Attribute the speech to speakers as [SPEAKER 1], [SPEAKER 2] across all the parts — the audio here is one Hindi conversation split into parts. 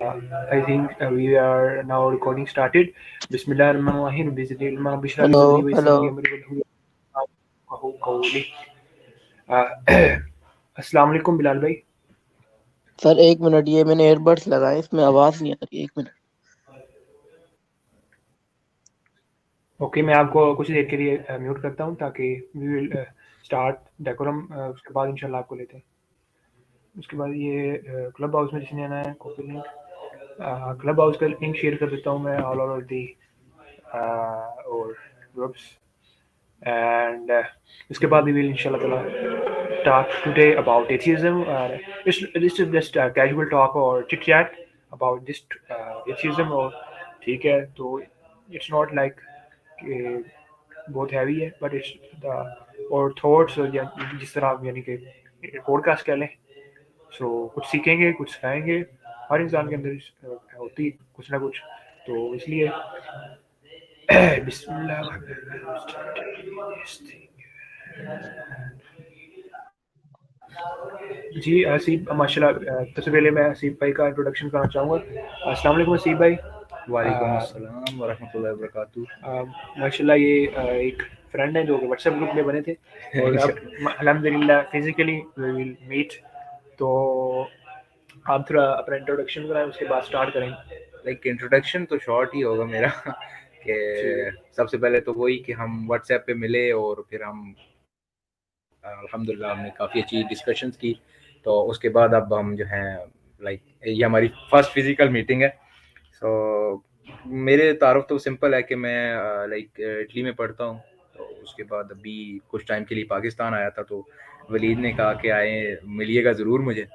[SPEAKER 1] I think we are now recording started. Bismillahirrahmanirrahim. Bismillah bishra li
[SPEAKER 2] hello
[SPEAKER 1] sadri wa yassir
[SPEAKER 2] hello.
[SPEAKER 1] li amri wahlul qawli. अस्सलाम वालेकुम बिलाल भाई।
[SPEAKER 2] सर एक मिनट, ये मैंने एयरबड्स लगाए, इसमें आवाज नहीं आ रही। एक मिनट।
[SPEAKER 1] ओके, मैं आपको कुछ देर के लिए म्यूट करता हूँ ताकि वी विल स्टार्ट डेकोरम। उसके बाद इंशाल्लाह आपको लेते हैं। उसके बाद ये क्लब हाउस में जिसने आना है कॉपी लिंक, क्लब हाउस का लिंक शेयर कर देता हूँ मैं ऑल ओवर दी और ग्रुप्स and इसके बाद we will inshallah ta'ala talk today about atheism. This is just a casual talk or chit chat about this atheism और ठीक है, तो it's not like कि बहुत हैवी है, but it's the और थॉट्स या जिस तरह आप यानी कि पॉडकास्ट कह लें। सो कुछ सीखेंगे, कुछ सिखाएंगे। हर इंसान के अंदर होती कुछ ना कुछ, तो इसलिए बिस्मिल्लाह। जी असीब माशाल्लाह, सबसे पहले मैं असीब भाई का इंट्रोडक्शन करना चाहूँगा। अस्सलाम वालेकुम असीब भाई।
[SPEAKER 3] वालेकुम अस्सलाम वरहमतुल्लाहि वबरकातुहू।
[SPEAKER 1] माशाल्लाह ये एक फ्रेंड है जो कि व्हाट्सएप ग्रुप में बने थे और अब अल्हम्दुलिल्लाह फिजिकली वी विल मीट। तो आप थोड़ा अपना इंट्रोडक्शन कराएं, उसके बाद स्टार्ट करेंगे।
[SPEAKER 3] लाइक इंट्रोडक्शन तो शॉर्ट ही होगा मेरा कि सबसे पहले तो वही कि हम व्हाट्सएप पे मिले और फिर हम अल्हम्दुलिल्लाह हमने काफ़ी अच्छी डिस्कशंस की। तो उसके बाद अब हम जो हैं लाइक ये हमारी फर्स्ट फिजिकल मीटिंग है। सो मेरे तारुफ तो सिंपल है कि मैं लाइक इटली में पढ़ता हूँ। तो उसके बाद अभी कुछ टाइम के लिए पाकिस्तान आया था, तो वलीद ने कहा कि आए मिलिएगा ज़रूर मुझे,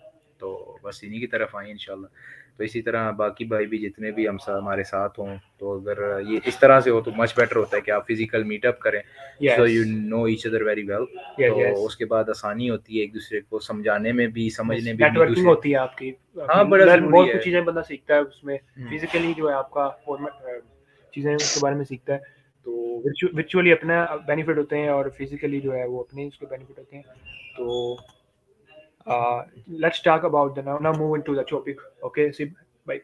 [SPEAKER 3] तो बस इन्हीं की तरफ आए इंशाल्लाह। तो इसी तरह बाकी भाई भी जितने भी हमारे साथ हों, तो अगर ये इस तरह से हो तो मच बेटर होता है कि आप फिजिकल मीटअप करें, so you know each other very well. तो उसके बाद आसानी होती है एक दूसरे को समझाने में भी, समझने में भी,
[SPEAKER 1] नेटवर्किंग होती है आपकी।
[SPEAKER 3] हाँ बड़ा ज़रूरी
[SPEAKER 1] बहुत
[SPEAKER 3] है।
[SPEAKER 1] कुछ चीज़ें बंदा सीखता है उसमें, फिजिकली जो है आपका चीज़ें उसके बारे में सीखता है। तो वर्चुअली अपना बेनिफिट होते हैं और फिजिकली जो है वो अपने उसके बेनिफिट होते हैं। तो let's talk about the now move into the topic. Okay, see भाई,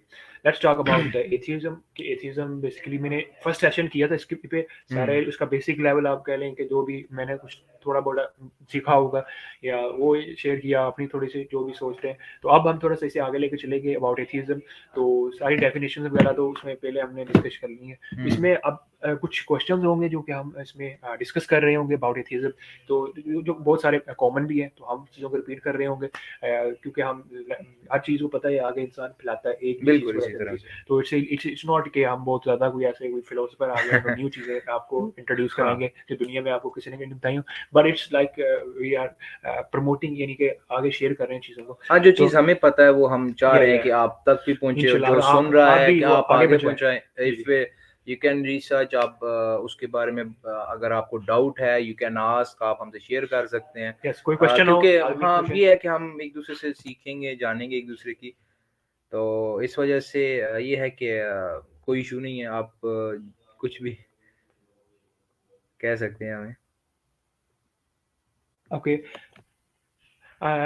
[SPEAKER 1] let's talk about the atheism कि atheism basically मैंने फर्स्ट सेशन किया था इसके पे सारे उसका बेसिक लेवल आप कह लें कि जो भी मैंने कुछ थोड़ा बहुत सीखा होगा या वो शेयर किया अपनी थोड़ी सी जो भी सोचते हैं। तो अब हम थोड़ा सा इसे आगे लेके चलेंगे अबाउट एथिज्म। तो सारी डेफिनेशन वगैरह तो उसमें पहले हमने डिस्कस कर ली है। इसमें अब कुछ क्वेश्चंस होंगे जो कि हम इसमें डिस्कस कर रहे होंगे अबाउट एथिज्म। तो जो बहुत सारे कॉमन भी हैं, तो हम चीज़ों को रिपीट कर रहे होंगे क्योंकि हम हर चीज़ को पता है आगे इंसान फैलाता है एक
[SPEAKER 3] बिल्कुल इसी तरह से।
[SPEAKER 1] तो इट्स नॉट कि हम बहुत ज़्यादा कोई ऐसे कोई फिलोसफर आ गया तो न्यू चीज़ें आपको इंट्रोड्यूस कराएंगे जो दुनिया में आपको किसी ने नहीं बताई हो। But it's like we are promoting, यानी कि आगे शेयर कर रहे हैं चीज़ों को।
[SPEAKER 3] हाँ, जो चीज़ हमें पता है वो हम चाह रहे हैं कि आप तक भी पहुंचे, जो सुन रहा है कि आप आगे पहुंचाएं। इफ यू कैन रिसर्च, आप उसके बारे में अगर आपको डाउट है यू कैन आस्क, आप हमसे शेयर कर सकते हैं।
[SPEAKER 1] कोई क्वेश्चन हो,
[SPEAKER 3] क्योंकि हाँ ये है कि हम एक दूसरे से सीखेंगे, जानेंगे एक दूसरे की। तो इस वजह से ये है कि कोई इशू नहीं है, आप कुछ भी कह सकते हैं हमें।
[SPEAKER 1] Okay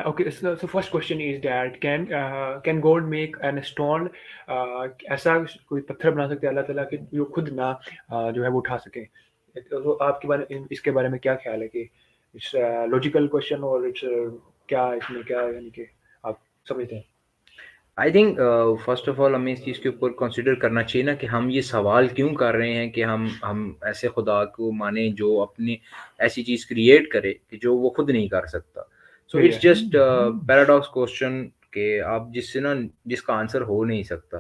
[SPEAKER 1] okay, so first question is that can God make an stone? ऐसा कोई पत्थर बना सकते हैं अल्लाह ताला कि जो खुद ना जो है वो उठा सके? तो आपके बारे इसके बारे में क्या ख्याल है कि इट्स लॉजिकल क्वेश्चन और इट्स क्या इसमें क्या यानी कि आप समझते हैं?
[SPEAKER 3] I think first of all हमें इस चीज़ के ऊपर कंसिडर करना चाहिए ना कि हम ये सवाल क्यों कर रहे हैं कि हम ऐसे खुदा को माने जो अपनी ऐसी चीज़ क्रिएट करे कि जो वो खुद नहीं कर सकता। So it's just paradox question कि आप जिससे ना जिसका आंसर हो नहीं सकता,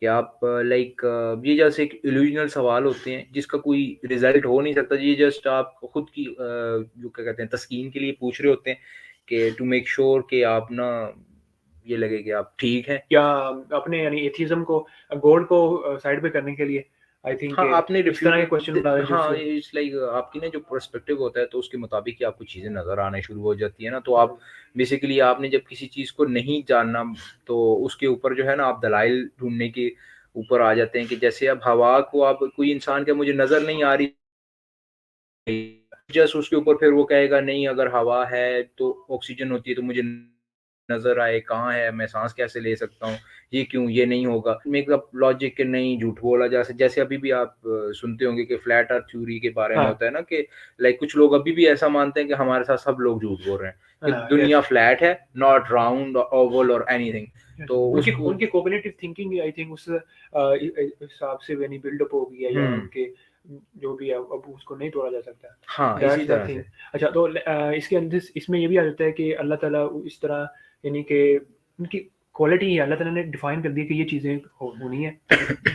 [SPEAKER 3] कि आप लाइक ये जैसे एक इल्यूजनल सवाल होते हैं जिसका कोई रिजल्ट हो नहीं सकता। ये जस्ट आप खुद की जो क्या कहते हैं तस्कीन के लिए पूछ रहे होते हैं कि टू मेक श्योर कि आप ना ये लगे कि आप ठीक हैं,
[SPEAKER 1] या अपने यानी एथिज्म को गॉड को साइड पे करने के लिए आई थिंक
[SPEAKER 3] हाँ आपने
[SPEAKER 1] इस तरह के क्वेश्चन बता रहे
[SPEAKER 3] हाँ इट्स लाइक आपकी ना जो पर्सपेक्टिव होता है तो उसके मुताबिक ही आपको चीज़ें नज़र आने शुरू हो जाती है ना। तो आप बेसिकली आपने जब किसी चीज़ को नहीं जानना तो उसके ऊपर जो है ना आप दलाइल ढूंढने के ऊपर आ जाते हैं कि जैसे अब हवा को आप कोई इंसान के मुझे नज़र नहीं आ रही, जस्ट उसके ऊपर फिर वो कहेगा नहीं अगर हवा है तो ऑक्सीजन होती है तो मुझे नजर आए कहाँ है, मैं सांस कैसे ले सकता हूँ, ये क्यों, ये नहीं होगा, मेकअप लॉजिक के नहीं, झूठ बोला जा सकता। जैसे अभी भी आप सुनते होंगे कि फ्लैट अर्थ थ्योरी के बारे में
[SPEAKER 1] हाँ
[SPEAKER 3] होता है ना कि लाइक कुछ लोग अभी भी ऐसा मानते हैं कि हमारे साथ सब लोग झूठ बोल रहे हैं कि
[SPEAKER 1] हाँ,
[SPEAKER 3] दुनिया
[SPEAKER 1] yes.
[SPEAKER 3] फ्लैट है, नॉट राउंड ओवल और एनीथिंग।
[SPEAKER 1] Yes.
[SPEAKER 3] तो
[SPEAKER 1] उनकी
[SPEAKER 3] उसको
[SPEAKER 1] उनकी कॉग्निटिव थिंकिंग आई थिंक उस हिसाब से यानी बिल्डअप हो गई है, या उनके जो भी है अब उसको नहीं तोड़ा जा सकता।
[SPEAKER 3] हाँ इसी
[SPEAKER 1] दैट्स द
[SPEAKER 3] तरह
[SPEAKER 1] थिंग।
[SPEAKER 3] से।
[SPEAKER 1] अच्छा, तो इसके अंदर इसमें ये भी आ जाता है कि अल्लाह ताला इस तरह यानी कि उनकी क्वालिटी है, अल्लाह ताला ने डिफाइन कर दिया कि ये चीज़ें होनी है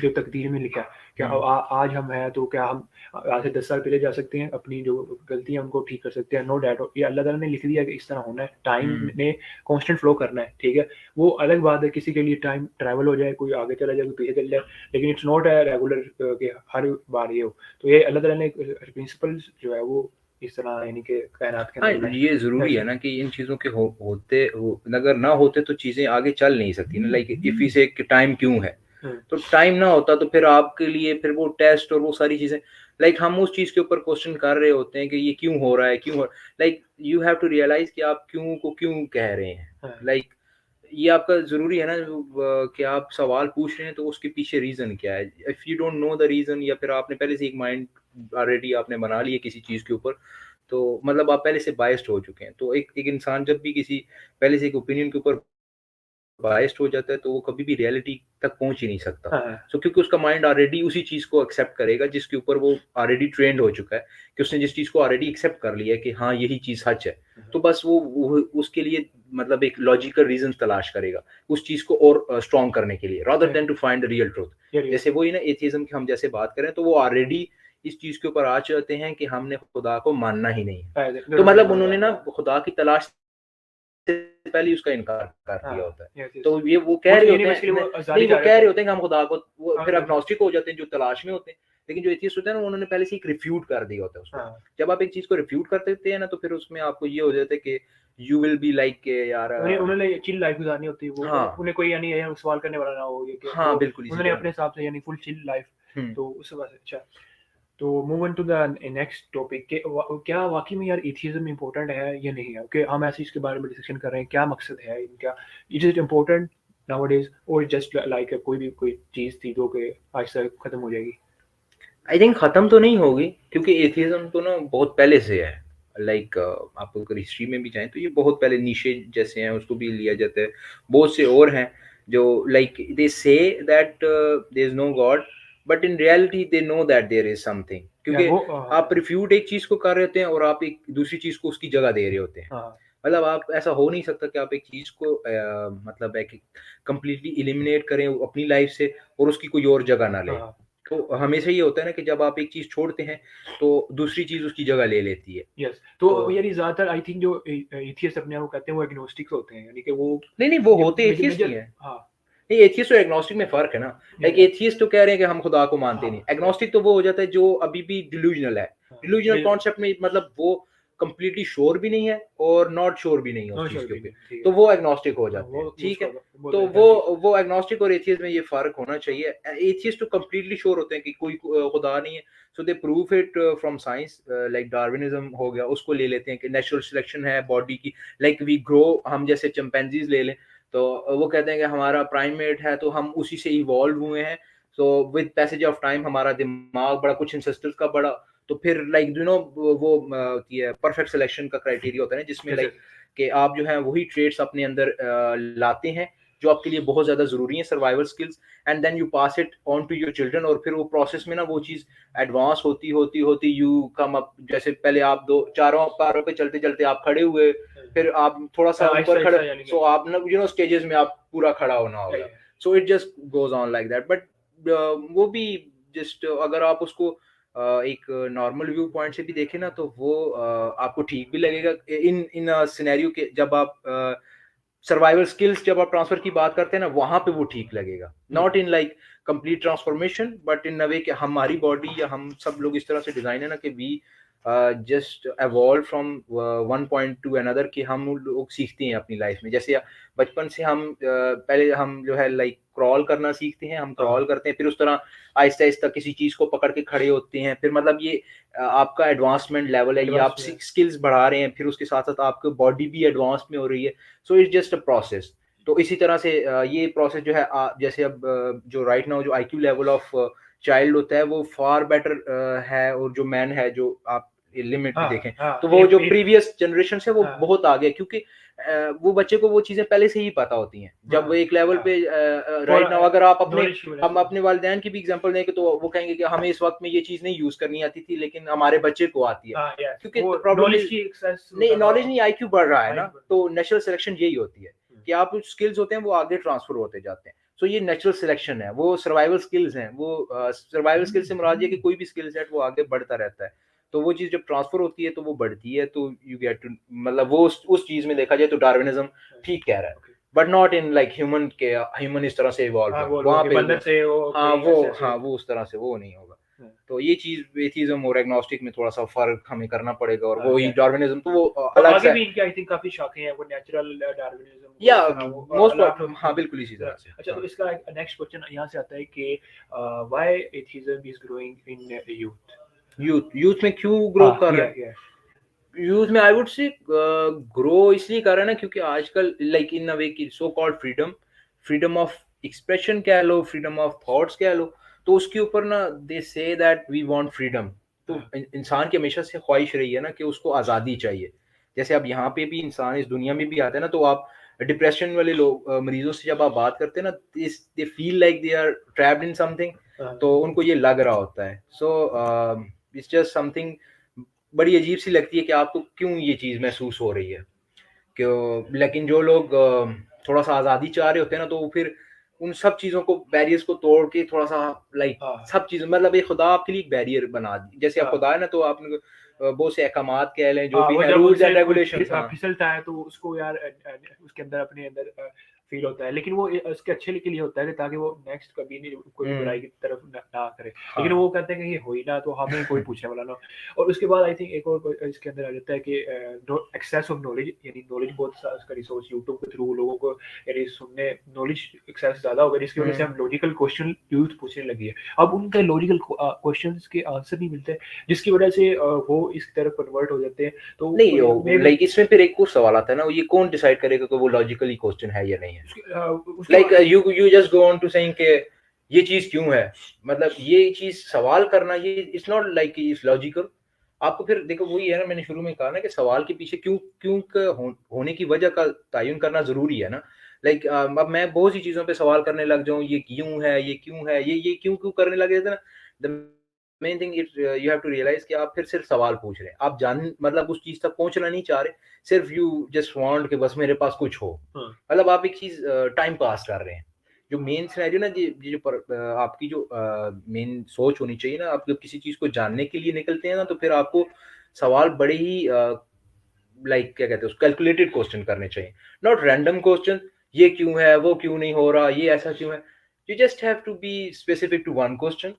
[SPEAKER 1] जो तकदीर में लिखा है। क्या आज हम हैं तो क्या हम आज से 10 साल पहले जा सकते हैं, अपनी जो गलतियां उनको ठीक कर सकते हैं? नो डैट, ये अल्लाह ताला ने लिख दिया कि इस तरह होना है, टाइम ने कांस्टेंट फ्लो करना है, ठीक है। वो अलग बात है किसी के लिए टाइम ट्रैवल हो जाए, कोई आगे चला जाए, कोई पीछे चल जाए, लेकिन इट्स नॉट है रेगुलर कि हर बार ये हो। तो ये अल्लाह ताला ने प्रिंसिपल जो है वो इस तरह यानी कि कायनात के
[SPEAKER 3] हाँ,
[SPEAKER 1] अंदर
[SPEAKER 3] ये ज़रूरी है ना कि इन चीज़ों के अगर ना होते तो चीज़ें आगे चल नहीं सकती ना। लाइक इफ़ वी से टाइम क्यों है, तो टाइम ना होता तो फिर आपके लिए फिर वो टेस्ट और वो सारी चीज़ें, लाइक हम उस चीज़ के ऊपर क्वेश्चन कर रहे होते हैं कि ये क्यों हो रहा है, क्यों हो, like you have to realise कि आप क्यों को क्यों कह रहे हैं। लाइक ये आपका ज़रूरी है ना कि आप सवाल पूछ रहे हैं तो उसके पीछे रीज़न क्या है। If you don't know the reason, या फिर आपने पहले से एक माइंड ऑलरेडी आपने बना लिया किसी चीज़ के ऊपर, तो मतलब आप पहले से बायस्ड हो चुके हैं। तो एक एक इंसान जब भी किसी पहले से एक ओपिनियन के ऊपर बायस्ड हो जाता है तो वो कभी भी रियलिटी तक पहुँच ही नहीं सकता। सो क्योंकि उसका माइंड ऑलरेडी उसी चीज़ को एक्सेप्ट करेगा जिसके ऊपर वो ऑलरेडी ट्रेंड हो चुका है, कि उसने जिस चीज़ को ऑलरेडी एक्सेप्ट कर लिया है कि हाँ, यही चीज़ सच है। तो बस वो उसके लिए मतलब एक लॉजिकल रीज़न्स तलाश करेगा, उस चीज़ को और स्ट्रॉन्ग करने के लिए, rather than to find the real truth. जैसे वही ना एथियज़्म की हम जैसे बात करें तो वो ऑलरेडी इस चीज़ के ऊपर आ जाते हैं कि हमने खुदा को मानना ही नहीं है। तो मतलब उन्होंने ना खुदा की तलाश से पहले ही उसका इनकार कर दिया होता है। तो ये वो कह रहे होते हैं नहीं, वो कह रहे होते हैं कि हम खुदा को, वो फिर एग्नोस्टिक हो जाते हैं जो तलाश में होते हैं। लेकिन जो एथियस्ट होते हैं ना, उन्होंने पहले से एक रिफ्यूट कर दिया होता है उसको। जब आप एक चीज़ को रिफ्यूट कर देते हैं ना, तो फिर उसमें आपको ये हो जाता है कि यू विल बी लाइक के यार
[SPEAKER 1] उन्होंने चिल लाइफ गुजारनी होती है, वो उन्हें कोई यानी सवाल करने वाला ना हो, ये कि
[SPEAKER 3] हाँ, बिल्कुल
[SPEAKER 1] उन्होंने अपने हिसाब से यानी फुल चिल लाइफ। तो उस वजह से अच्छा, तो move on to the next topic के क्या वाकई में यार एथियज्म इम्पोर्टेंट है या नहीं है? ओके, हम ऐसे इसके बारे में डिस्कशन कर रहे हैं, क्या मकसद है इनका, इज इट इम्पोर्टेंट नाउअडेज और जस्ट लाइक कोई चीज़ थी जो कि आहिस्ता खत्म हो जाएगी?
[SPEAKER 3] आई थिंक खत्म तो नहीं होगी, क्योंकि एथियज्म तो ना बहुत पहले से है। लाइक आप अगर हिस्ट्री में भी जाएं तो ये बहुत पहले नीशे जैसे हैं उसको भी लिया जाता है। बहुत से और हैं जो like they say that there is no God, but in reality they know that there is something. क्योंकि आप रिफ्यूट एक चीज को कर रहे होते हैं और आप एक दूसरी चीज को उसकी जगह दे रहे होते हैं। मतलब आप ऐसा हो नहीं सकता कि आप एक चीज को मतलब एक कंप्लीटली इलिमिनेट करें अपनी लाइफ से और उसकी कोई और जगह ना लें। तो हमेशा ये होता है ना कि जब आप एक चीज छोड़ते हैं तो दूसरी चीज उसकी जगह ले लेती है।
[SPEAKER 1] यस, तो यानी ज्यादातर आई थिंक जो एथियस्ट अपने आप को कहते हैं वो एग्नोस्टिक्स होते हैं, यानी कि वो
[SPEAKER 3] नहीं वो होते एथियस्ट ही हैं। नहीं, एथियस्ट और एग्नोस्टिक में फर्क है ना। लाइक एथियस्ट तो कह रहे हैं कि हम खुदा को मानते नहीं। एग्नोस्टिक तो वो हो जाता है जो अभी भी डिल्यूजनल है। डिल्यूजनल कॉन्सेप्ट में मतलब वो कंप्लीटली श्योर भी नहीं है और नॉट श्योर भी नहीं है उस चीज के ऊपर, तो वो एग्नोस्टिक हो जाते हैं। ठीक है, तो वो एग्नोस्टिक और एथियस्ट में ये फर्क होना चाहिए। एथियस्ट तो कंप्लीटली श्योर होते हैं कि कोई खुदा नहीं है, so they prove it from science. Like Darwinism हो गया, उसको ले लेते हैं कि नेचुरल सिलेक्शन है बॉडी की। लाइक वी ग्रो, हम जैसे चिंपैंजीज ले लें तो वो कहते हैं कि हमारा प्राइमेट है तो हम उसी से इवॉल्व हुए हैं। So with passage of time हमारा दिमाग बड़ा, कुछ इंसेस्टर्स का बड़ा, तो फिर लाइक यू नो वो परफेक्ट सिलेक्शन का क्राइटेरिया होता है जिसमें लाइक कि आप जो है वही ट्रेड्स अपने अंदर लाते हैं जो आपके लिए बहुत ज्यादा जरूरी है, survival skills, and then you pass it on to your children. और फिर वो प्रोसेस में ना वो चीज एडवांस होती होती होती यू कम अप, जैसे पहले आप चारों पैरों पे चलते चलते आप खड़े हुए, फिर आप थोड़ा सा ऊपर खड़े, सो आप ना यू नो स्टेजेस में आप पूरा खड़ा होना होगा। So it just goes on like that. But वो भी जस्ट अगर आप उसको एक नॉर्मल व्यू पॉइंट से भी देखें ना तो वो आपको ठीक भी लगेगा इन सिनेरियो के, जब आप सर्वाइवल स्किल्स जब आप ट्रांसफर की बात करते हैं ना वहां पे वो ठीक लगेगा। Not in like complete transformation, but in a way कि हमारी बॉडी या हम सब लोग इस तरह से डिजाइन है ना कि we just evolve from one point to another कि हम लोग सीखते हैं अपनी लाइफ में। जैसे बचपन से हम पहले हम जो है लाइक क्रॉल करना सीखते हैं, हम क्रॉल करते हैं, फिर उस तरह आहिस्ता आहिस्ता किसी चीज़ को पकड़ के खड़े होते हैं, फिर मतलब ये आपका एडवांसमेंट लेवल है, ये आप स्किल्स बढ़ा रहे हैं, फिर उसके साथ साथ आपकी बॉडी भी एडवांस में हो रही है। So it's just a process. तो इसी तरह से ये प्रोसेस जो है जैसे अब जो राइट नाउ जो IQ लेवल ऑफ चाइल्ड होता है वो फार बेटर है, और जो मैन है जो आप लिमिट में देखें तो वो जो प्रीवियस जनरेशन है वो बहुत आगे, क्योंकि वो बच्चे को वो चीजें पहले से ही पता होती हैं। जब वो एक लेवल पे राइट नाउ अगर आप हम अपने वालिदैन की भी एग्जांपल दें तो वो कहेंगे कि हमें इस वक्त में ये चीज नहीं यूज करनी आती थी, लेकिन हमारे बच्चे को आती है, क्योंकि नॉलेज नहीं IQ बढ़ रहा है ना। तो नेचुरल सिलेक्शन यही होती है कि आप स्किल्स होते हैं वो आगे ट्रांसफर होते जाते हैं। सो ये नेचुरल सिलेक्शन है, वो सर्वाइवल स्किल्स हैं, वो सर्वाइवल स्किल्स से मुराद ये कि कोई भी स्किल सेट वो आगे बढ़ता रहता है। तो वो चीज़ जब ट्रांसफर होती है तो वो बढ़ती है, तो यू गेट टू मतलब वो उस चीज़ में देखा जाए तो डार्विनिज्म ठीक कह रहा है, but not in like human इस तरह से इवॉल्व वहाँ पे वो उस तरह से वो नहीं होगा। तो ये चीज एथिज्म और एग्नोस्टिक में थोड़ा सा फर्क हमें करना पड़ेगा, और वो ही डार्विनिज्म तो वो अलग से भी इनके आई थिंक काफी शाखें हैं, वो नेचुरल डार्विनिज्म या मोस्ट हाँ बिल्कुल इसी तरह से।
[SPEAKER 1] अच्छा, तो इसका नेक्स्ट क्वेश्चन यहाँ से आता है कि why atheism is growing in
[SPEAKER 3] youth में क्यों ग्रो कर रहा है? यूथ में आई वुड से ग्रो इसलिए कर रहा है ना क्योंकि आजकल लाइक इन अ वे की so called freedom of expression कह लो, फ्रीडम ऑफ थॉट्स कह लो, तो उसके ऊपर ना दे say that we want freedom. तो इंसान की हमेशा से ख्वाहिश रही है ना कि उसको आज़ादी चाहिए। जैसे अब यहाँ पे भी इंसान इस दुनिया में भी आता है ना, तो आप डिप्रेशन वाले लोग मरीजों से जब आप बात करते हैं ना, they feel like they are trapped in something, तो उनको ये लग रहा होता है। सो इट्स जस्ट समथिंग बड़ी अजीब सी लगती है कि आपको क्यों ये चीज़ महसूस हो रही है क्यों। लेकिन जो लोग थोड़ा सा आज़ादी चाह रहे होते हैं ना, तो फिर उन सब चीज़ों को बैरियर्स को तोड़ के थोड़ा सा लाइक सब चीज़ मतलब एक खुदा आपके लिए एक बैरियर बना दी। जैसे आप खुदा है ना, तो आपने बहुत से अहकामात कह लें जो भी है रूल्स एंड रेगुलेशंस
[SPEAKER 1] फिसलता है तो उसको यार उसके अंदर अपने अंदर फील होता है, लेकिन वो उसके अच्छे के लिए होता है ताकि वो नेक्स्ट कभी नहीं कोई बुराई की तरफ ना करे। लेकिन वो कहते हैं कि ये हो ही ना, तो हमें कोई पूछने वाला ना। और उसके बाद आई थिंक एक और इसके अंदर आ जाता है कि एक्सेस ऑफ नॉलेज, यानी नॉलेज बहुत उसका रिसोर्स यूट्यूब के थ्रू लोगों को यानी सुनने नॉलेज एक्सेस ज़्यादा हो गया, जिसकी वजह से हम लॉजिकल क्वेश्चन यूथ पूछने लगी है। अब उनके लॉजिकल क्वेश्चंस के आंसर नहीं मिलते, जिसकी वजह से वो इस तरफ कन्वर्ट हो जाते हैं। तो
[SPEAKER 3] नहीं लाइक इसमें फिर एक और सवाल आता है ना, ये कौन डिसाइड करेगा कि वो लॉजिकली क्वेश्चन है या नहीं है? Like you just go on to saying कि ये चीज क्यों है, मतलब ये चीज सवाल करना ये it's not like it's logical. आपको फिर देखो वही है ना, मैंने शुरू में कहा ना कि सवाल के पीछे क्यों होने की वजह का तयन करना जरूरी है ना। लाइक अब मैं बहुत सी चीजों पे सवाल करने लग जाऊं, ये क्यों है, ये क्यों है, ये क्यों करने लगे थे ना, the main thing it you have to realise कि आप फिर सिर्फ सवाल पूछ रहे हैं, आप जान मतलब उस चीज तक पहुंचना नहीं चाह रहे, सिर्फ यू जस्ट वांट कि बस मेरे पास कुछ हो। मतलब आप एक चीज टाइम पास कर रहे हैं। जो मेन सिनेरियो ना ये जो आपकी जो मेन सोच होनी चाहिए ना, आप जब किसी चीज को जानने के लिए निकलते हैं ना, तो फिर आपको सवाल बड़े ही लाइक क्या कहते हैं कैलकुलेटेड क्वेश्चन करने चाहिए, नॉट रैंडम क्वेश्चन। ये क्यों है, वो क्यों नहीं हो रहा, ये ऐसा क्यों है। You just have to be specific to one question,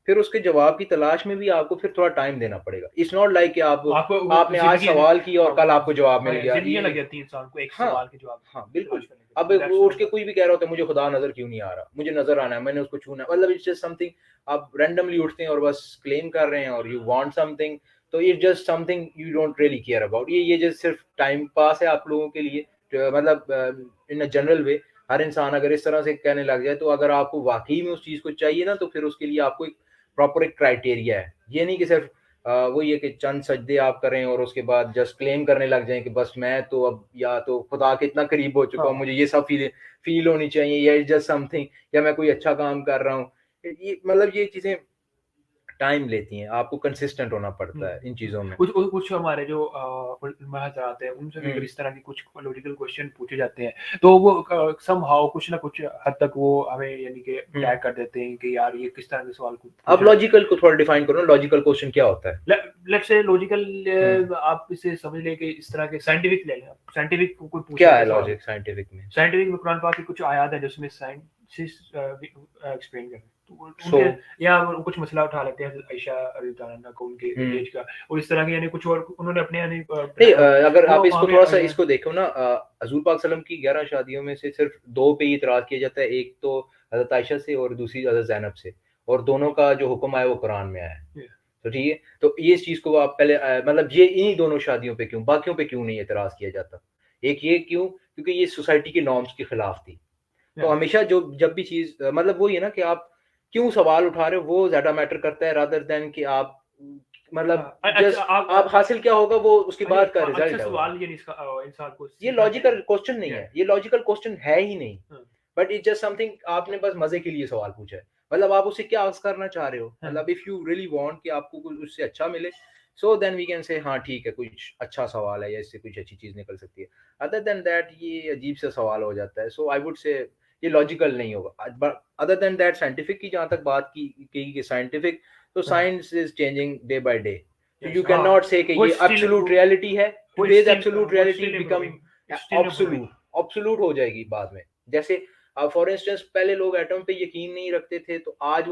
[SPEAKER 3] फिर उसके जवाब की तलाश में भी आपको फिर थोड़ा टाइम देना पड़ेगा। इट्स नॉट लाइक कि आपने आज सवाल किया और कल आपको जवाब मिल गया।
[SPEAKER 1] ये लग जाती है इंसान को एक सवाल के जवाब।
[SPEAKER 3] हाँ बिल्कुल। अब उठ के कोई भी कह रहा होता है मुझे खुदा नजर क्यों नहीं आ रहा, मुझे नजर आना है, मैंने उसको छूना, मतलब इट्स जस्ट समथिंग आप रैंडमली उठते हैं और बस क्लेम कर रहे हैं और यू वांट समथिंग, तो it's just something you don't really care about. ये जस्ट सिर्फ टाइम पास है आप लोगों के लिए, मतलब इन अ जनरल वे। हर इंसान अगर इस तरह से कहने लग जाए, तो अगर आपको वाकई में उस चीज को चाहिए ना, तो फिर उसके लिए आपको एक प्रॉपर एक क्राइटेरिया है। ये नहीं कि सिर्फ वही है कि चंद सजदे आप करें और उसके बाद जस्ट क्लेम करने लग जाएं कि बस मैं तो अब या तो खुदा के इतना करीब हो चुका हूँ, मुझे ये सब फील होनी चाहिए, या इट्स जस्ट समथिंग, या मैं कोई अच्छा काम कर रहा हूँ। ये मतलब ये चीजें टाइम लेती हैं, आपको कंसिस्टेंट होना पड़ता है इन चीजों में।
[SPEAKER 1] कुछ हमारे जो महज़रात हैं उनसे भी अगर इस तरह के कुछ लॉजिकल क्वेश्चन पूछे जाते हैं, तो वो समहाउ कुछ ना कुछ हद तक वो हमें यानी कि टैग कर देते हैं कि यार ये किस तरह के सवाल को।
[SPEAKER 3] अब लॉजिकल को थोड़ा डिफाइन करो ना, लॉजिकल क्वेश्चन क्या होता है?
[SPEAKER 1] लेट्स से लॉजिकल आप इसे समझ ले कि इस तरह के साइंटिफिक ले लें, साइंटिफिक को कोई पूछे
[SPEAKER 3] क्या है लॉजिक साइंटिफिक में?
[SPEAKER 1] साइंटिफिक में कुरान पाक की कुछ आयत है जिसमें एक्सप्लेन कर, तो
[SPEAKER 3] So
[SPEAKER 1] उनके या वो कुछ मसला उठा लेते हैं आयशा रज़ी अल्लाह अन्हा को उनके एज का, और इस तरह के यानी कुछ और उन्होंने अपने यानी
[SPEAKER 3] नहीं, अगर
[SPEAKER 1] वो
[SPEAKER 3] आप इसको
[SPEAKER 1] हमें
[SPEAKER 3] थोड़ा-सा इसको देखो ना, हज़ूर पाक सल्लम की 11 शादियों में से सिर्फ़ 2 पे ही इतराज़ किया जाता है, एक तो हज़रत आयशा से और दूसरी हज़रत ज़ैनब से, और दोनों का जो हुक्म आया वो कुरान में आया है।
[SPEAKER 1] Yeah.
[SPEAKER 3] तो ठीक है, तो ये इस चीज़ को आप पहले मतलब ये इन्हीं दोनों शादियों पे क्यों, बाकियों पे क्यों नहीं एतराज़ किया जाता? एक ये क्यों? क्योंकि ये सोसाइटी के नॉर्म्स के खिलाफ थी। तो
[SPEAKER 1] Yeah.
[SPEAKER 3] हमेशा जब भी चीज़ मतलब वही है ना कि आप क्यों सवाल उठा रहे हो, वो ज़्यादा मैटर करता है रादर दैन कि आप मतलब
[SPEAKER 1] अच्छा
[SPEAKER 3] जस्ट आप हासिल क्या होगा वो उसके बाद का
[SPEAKER 1] अच्छा
[SPEAKER 3] रिज़ल्ट है वो।
[SPEAKER 1] सवाल ये इसका इंसान को
[SPEAKER 3] ये
[SPEAKER 1] सीखना
[SPEAKER 3] लॉजिकल
[SPEAKER 1] चाहिए।
[SPEAKER 3] क्वेश्चन नहीं
[SPEAKER 1] Yeah.
[SPEAKER 3] है, ये लॉजिकल क्वेश्चन है ही नहीं।
[SPEAKER 1] हाँ,
[SPEAKER 3] बट इट्स जस्ट समथिंग आपने बस मज़े के लिए सवाल पूछा है। मतलब आप उससे क्या आस्क करना चाह रहे हो?
[SPEAKER 1] हाँ,
[SPEAKER 3] मतलब इफ यू रियली वांट कि आपको कुछ उससे अच्छा मिले, so then we can say हाँ ठीक है, कुछ अच्छा सवाल है या इससे कुछ अच्छी चीज़ निकल सकती है। अदर देन दैट ये अजीब-सा सवाल हो जाता है। सो आई वुड से ये लॉजिकल नहीं होगा। But other than that scientific की जहाँ तक बात की कि साइंटिफिक, तो
[SPEAKER 1] हाँ,
[SPEAKER 3] science is changing day by day. तो
[SPEAKER 1] yes,
[SPEAKER 3] यू कैन
[SPEAKER 1] हाँ,
[SPEAKER 3] नॉट से कि
[SPEAKER 1] वो
[SPEAKER 3] ये
[SPEAKER 1] स्टिल
[SPEAKER 3] एब्सोल्यूट रियलिटी है।
[SPEAKER 1] वो
[SPEAKER 3] टुडेज़
[SPEAKER 1] स्टिल
[SPEAKER 3] एब्सोल्यूट
[SPEAKER 1] वो
[SPEAKER 3] reality
[SPEAKER 1] still
[SPEAKER 3] become
[SPEAKER 1] improving, still improving.
[SPEAKER 3] Absolute हो जाएगी बाद में। जैसे फॉर इंस्टेंस पहले लोग एटम पे यकीन नहीं रखते थे, तो आज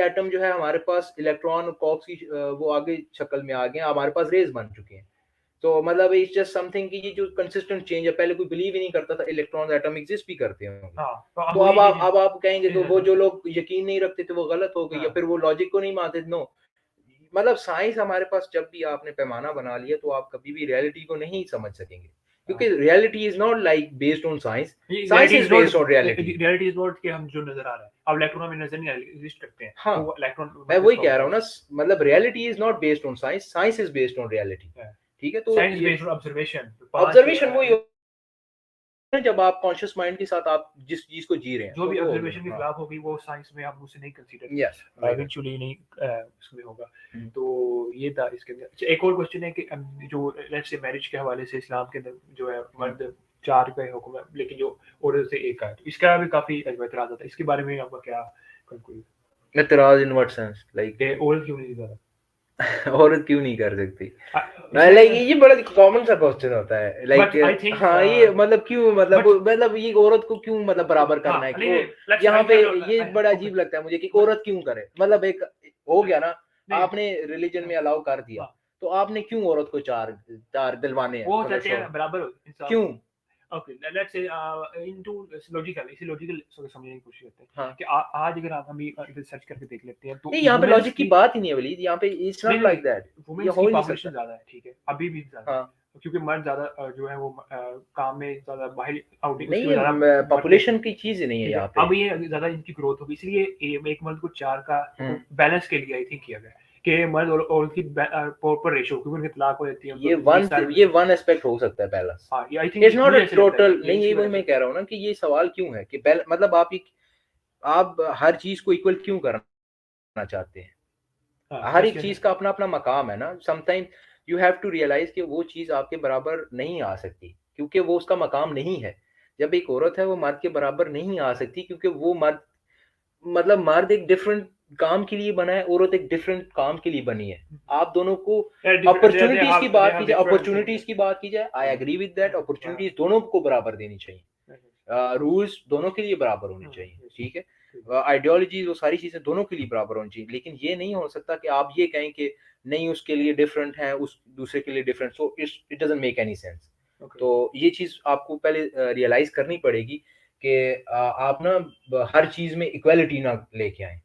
[SPEAKER 3] एटम जो है हमारे पास इलेक्ट्रॉन और क्वार्क्स की वो आगे शक्ल में आ गए हैं, हमारे पास रेज़ बन चुके हैं। तो मतलब इट्स जस्ट समथिंग कि ये जो कंसिस्टेंट चेंज है, पहले कोई बिलीव ही नहीं करता था इलेक्ट्रॉन्स एटम एग्जिस्ट भी करते होंगे।
[SPEAKER 1] हाँ, तो अब
[SPEAKER 3] तो
[SPEAKER 1] वही चीज़
[SPEAKER 3] अब आप कहेंगे तो वो
[SPEAKER 1] चीज़
[SPEAKER 3] जो लोग यकीन नहीं रखते थे वो गलत हो गए, या
[SPEAKER 1] हाँ,
[SPEAKER 3] फिर वो लॉजिक को नहीं मानते, नो। मतलब साइंस हमारे पास जब भी आपने पैमाना बना लिया तो आप कभी भी रियलिटी को नहीं समझ सकेंगे, क्योंकि
[SPEAKER 1] हाँ।
[SPEAKER 3] Reality is not like based on science. Science
[SPEAKER 1] reality
[SPEAKER 3] is
[SPEAKER 1] is not
[SPEAKER 3] based on reality.
[SPEAKER 1] Reality is not कि हम जो नज़र आ रहा है। अब इलेक्ट्रॉन हमें नज़र नहीं आ रहे, एग्ज़िस्ट करते हैं।
[SPEAKER 3] हाँ,
[SPEAKER 1] वो इलेक्ट्रॉन
[SPEAKER 3] मैं वही
[SPEAKER 1] माइक्रोस्कोप
[SPEAKER 3] कह
[SPEAKER 1] में
[SPEAKER 3] रहा हूँ ना, मतलब reality is not based on science, science is based on reality.
[SPEAKER 1] है।
[SPEAKER 3] ठीक है? तो
[SPEAKER 1] साइंस
[SPEAKER 3] ये
[SPEAKER 1] बेस्ड ऑब्जर्वेशन 5
[SPEAKER 3] ऑब्जर्वेशन वही है जब आप कॉन्शियस माइंड के साथ आप जिस चीज़ को जी रहे हैं,
[SPEAKER 1] जो
[SPEAKER 3] तो
[SPEAKER 1] भी
[SPEAKER 3] वो हो गया।
[SPEAKER 1] ऑब्जर्वेशन के
[SPEAKER 3] हाँ,
[SPEAKER 1] खिलाफ होगी वो साइंस में हम उसे नहीं कंसीडर
[SPEAKER 3] यस, राइट।
[SPEAKER 1] इवेंचुअली नहीं उसमें होगा।
[SPEAKER 3] हुँ,
[SPEAKER 1] तो ये था इसके अंदर। अच्छा, एक और क्वेश्चन है कि जो लेट्स से मैरिज के हवाले से इस्लाम के अंदर जो है
[SPEAKER 3] हुँ।
[SPEAKER 1] मर्द 4 का हुक्म है, लेकिन जो औरत से 1 का है। तो इसका भी काफ़ी एतराज़ आता है। इसके बारे में आपका क्या कंक्लूजन
[SPEAKER 3] एतराज़ इन व्हाट सेंस? लाइक
[SPEAKER 1] है? औरत क्यों नहीं ज़्यादा?
[SPEAKER 3] औरत क्यों नहीं कर सकती? लाइक
[SPEAKER 1] इसमें
[SPEAKER 3] ये बड़ा कॉमन सा क्वेश्चन होता है,
[SPEAKER 1] बट आई
[SPEAKER 3] लाइक
[SPEAKER 1] थिंक
[SPEAKER 3] हाँ, ये मतलब क्यों,
[SPEAKER 1] बट
[SPEAKER 3] मतलब ये औरत को क्यों मतलब बराबर
[SPEAKER 1] हाँ,
[SPEAKER 3] करना है कि
[SPEAKER 1] नहीं,
[SPEAKER 3] वो
[SPEAKER 1] नहीं, लेट्स
[SPEAKER 3] यहाँ
[SPEAKER 1] आई
[SPEAKER 3] पे,
[SPEAKER 1] हैव
[SPEAKER 3] ये बड़ा
[SPEAKER 1] ओके,
[SPEAKER 3] अजीब लगता है मुझे कि
[SPEAKER 1] बट
[SPEAKER 3] औरत क्यों करे, मतलब एक हो गया ना,
[SPEAKER 1] नहीं,
[SPEAKER 3] आपने रिलीजन
[SPEAKER 1] हाँ,
[SPEAKER 3] में अलाउ कर दिया,
[SPEAKER 1] हाँ,
[SPEAKER 3] तो आपने क्यों औरत को चार चार दिलवाने हैं,
[SPEAKER 1] वो
[SPEAKER 3] मतलब
[SPEAKER 1] चाहते
[SPEAKER 3] शोहर
[SPEAKER 1] हैं बराबर हो इंसाफ
[SPEAKER 3] क्यों?
[SPEAKER 1] हो। Okay, let's say into logical इसे लॉजिकल समझने की कोशिश करते हैं
[SPEAKER 3] हाँ,
[SPEAKER 1] कि आज अगर आप हम रिसर्च करके देख लेते हैं तो
[SPEAKER 3] नहीं, यहाँ पे
[SPEAKER 1] वुमेन्स
[SPEAKER 3] लॉजिक की
[SPEAKER 1] की
[SPEAKER 3] बात ही नहीं है वलीद, यहाँ पे इट्स
[SPEAKER 1] नहीं
[SPEAKER 3] नॉट
[SPEAKER 1] नहीं
[SPEAKER 3] लाइक दैट, ये
[SPEAKER 1] वुमेन्स
[SPEAKER 3] हो
[SPEAKER 1] की
[SPEAKER 3] ही नहीं
[SPEAKER 1] पॉपुलेशन
[SPEAKER 3] सकता।
[SPEAKER 1] ज़्यादा है, ठीक है, अभी भी ज़्यादा है,
[SPEAKER 3] हाँ,
[SPEAKER 1] क्योंकि मर्द ज़्यादा जो है वो काम में ज़्यादा बाहर आउटिंग
[SPEAKER 3] नहीं,
[SPEAKER 1] उसकी
[SPEAKER 3] ये
[SPEAKER 1] ज़्यादा मरते हैं,
[SPEAKER 3] पॉपुलेशन की चीज नहीं है
[SPEAKER 1] ठीक
[SPEAKER 3] यहाँ
[SPEAKER 1] है,
[SPEAKER 3] पे।
[SPEAKER 1] अब ये ज़्यादा इनकी ग्रोथ होगी, इसलिए एक मर्द को 4 का
[SPEAKER 3] हम्म,
[SPEAKER 1] बैलेंस के लिए आई थिंक किया गया है कि मर्द और औरत की प्रॉपर रेशियो, क्योंकि उनकी तलाक हो जाती है,
[SPEAKER 3] ये
[SPEAKER 1] उनको 20
[SPEAKER 3] वन
[SPEAKER 1] साल
[SPEAKER 3] ये वन एस्पेक्ट हो सकता है पहला।
[SPEAKER 1] हाँ, ये I think
[SPEAKER 3] it's not a
[SPEAKER 1] मुझे ऐसे लगता है,
[SPEAKER 3] टोटल,
[SPEAKER 1] ये
[SPEAKER 3] नहीं,
[SPEAKER 1] इसी
[SPEAKER 3] यही
[SPEAKER 1] वजह
[SPEAKER 3] वही
[SPEAKER 1] से
[SPEAKER 3] मैं कह रहा हूँ ना कि ये सवाल क्यों है कि मतलब आप हर चीज को इक्वल क्यों करना चाहते हैं?
[SPEAKER 1] हाँ,
[SPEAKER 3] हर एक
[SPEAKER 1] इसके
[SPEAKER 3] चीज का अपना अपना मकाम है ना। Sometime you have to realise कि वो चीज आपके बराबर नहीं आ सकती, क्योंकि वो उसका मकाम नहीं है। जब एक औरत है वो मर्द के बराबर नहीं आ सकती, क्योंकि वो मर्द, मतलब मर्द एक डिफरेंट काम के लिए बना है, औरत एक डिफरेंट काम के लिए बनी है। आप दोनों को अपॉर्चुनिटीज की
[SPEAKER 1] they
[SPEAKER 3] बात की
[SPEAKER 1] have
[SPEAKER 3] जाए,
[SPEAKER 1] different things.
[SPEAKER 3] I agree with that,
[SPEAKER 1] हाँ,
[SPEAKER 3] अपॉर्चुनिटीज दोनों को बराबर देनी चाहिए। रूल्स दोनों के लिए बराबर होने चाहिए,
[SPEAKER 1] yes,
[SPEAKER 3] ठीक है।
[SPEAKER 1] ठीक
[SPEAKER 3] आइडियोलॉजीज वो सारी चीजें दोनों के लिए बराबर होनी चाहिए, लेकिन ये नहीं हो सकता कि आप ये कहें कि नहीं उसके लिए डिफरेंट है, उस दूसरे के लिए different, so it doesn't make any sense.
[SPEAKER 1] okay.
[SPEAKER 3] तो ये चीज आपको पहले रियलाइज करनी पड़ेगी कि आप ना हर चीज में इक्वालिटी ना लेके आए।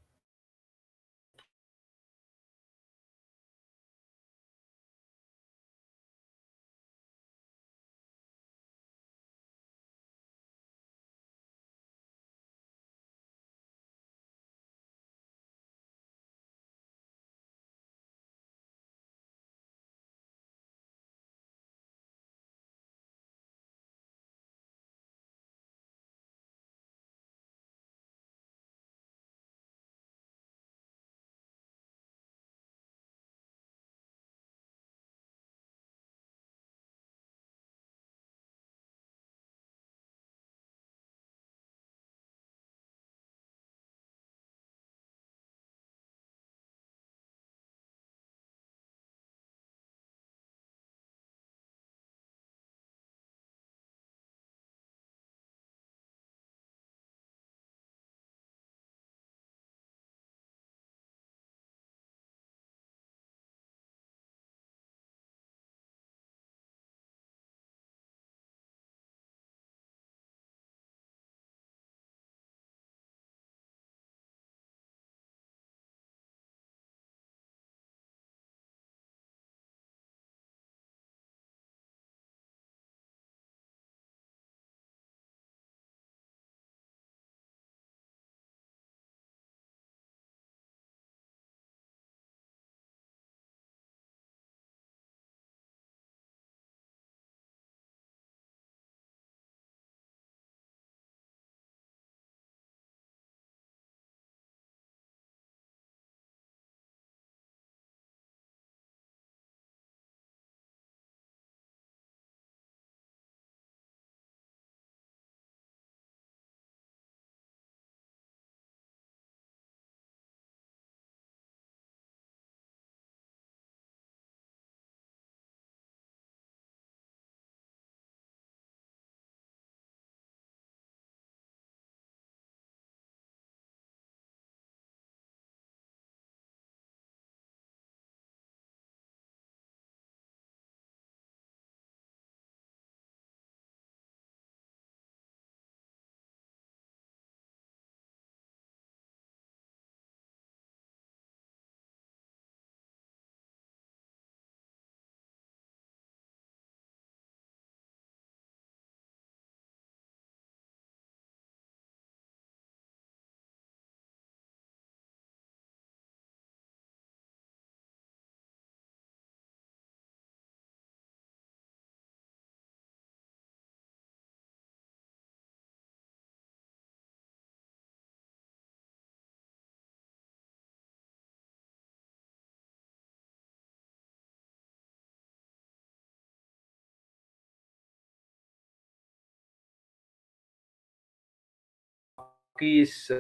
[SPEAKER 3] आपकी इस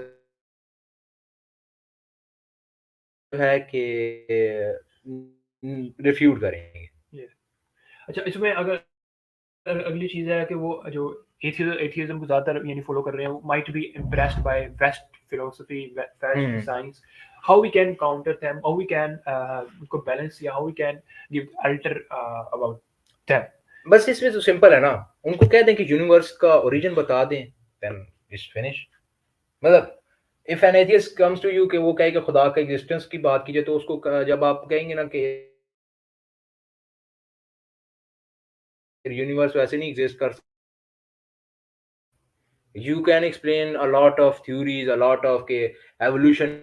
[SPEAKER 3] है कि रिफ्यूट करेंगे।
[SPEAKER 1] ये अच्छा, इसमें अगर अगली चीज़ है कि वो जो एथियज़्म को ज़्यादातर यानी फ़ॉलो कर रहे हैं, वो might be impressed by west philosophy, west
[SPEAKER 3] hmm
[SPEAKER 1] science. How we can counter them, how we can उनको बैलेंस, या how we can give alter about them?
[SPEAKER 3] बस इसमें तो सिंपल है ना, उनको कह दें कि यूनिवर्स का ओरिजिन बता दें, देन इट्स फिनिश। मतलब if an atheist comes to you कि वो कहे कि खुदा का एग्जिस्टेंस की बात कीजिए, तो उसको जब आप कहेंगे ना कि यूनिवर्स वैसे नहीं एग्जिस्ट कर, you can explain a lot of theories, a lot of के एवोल्यूशन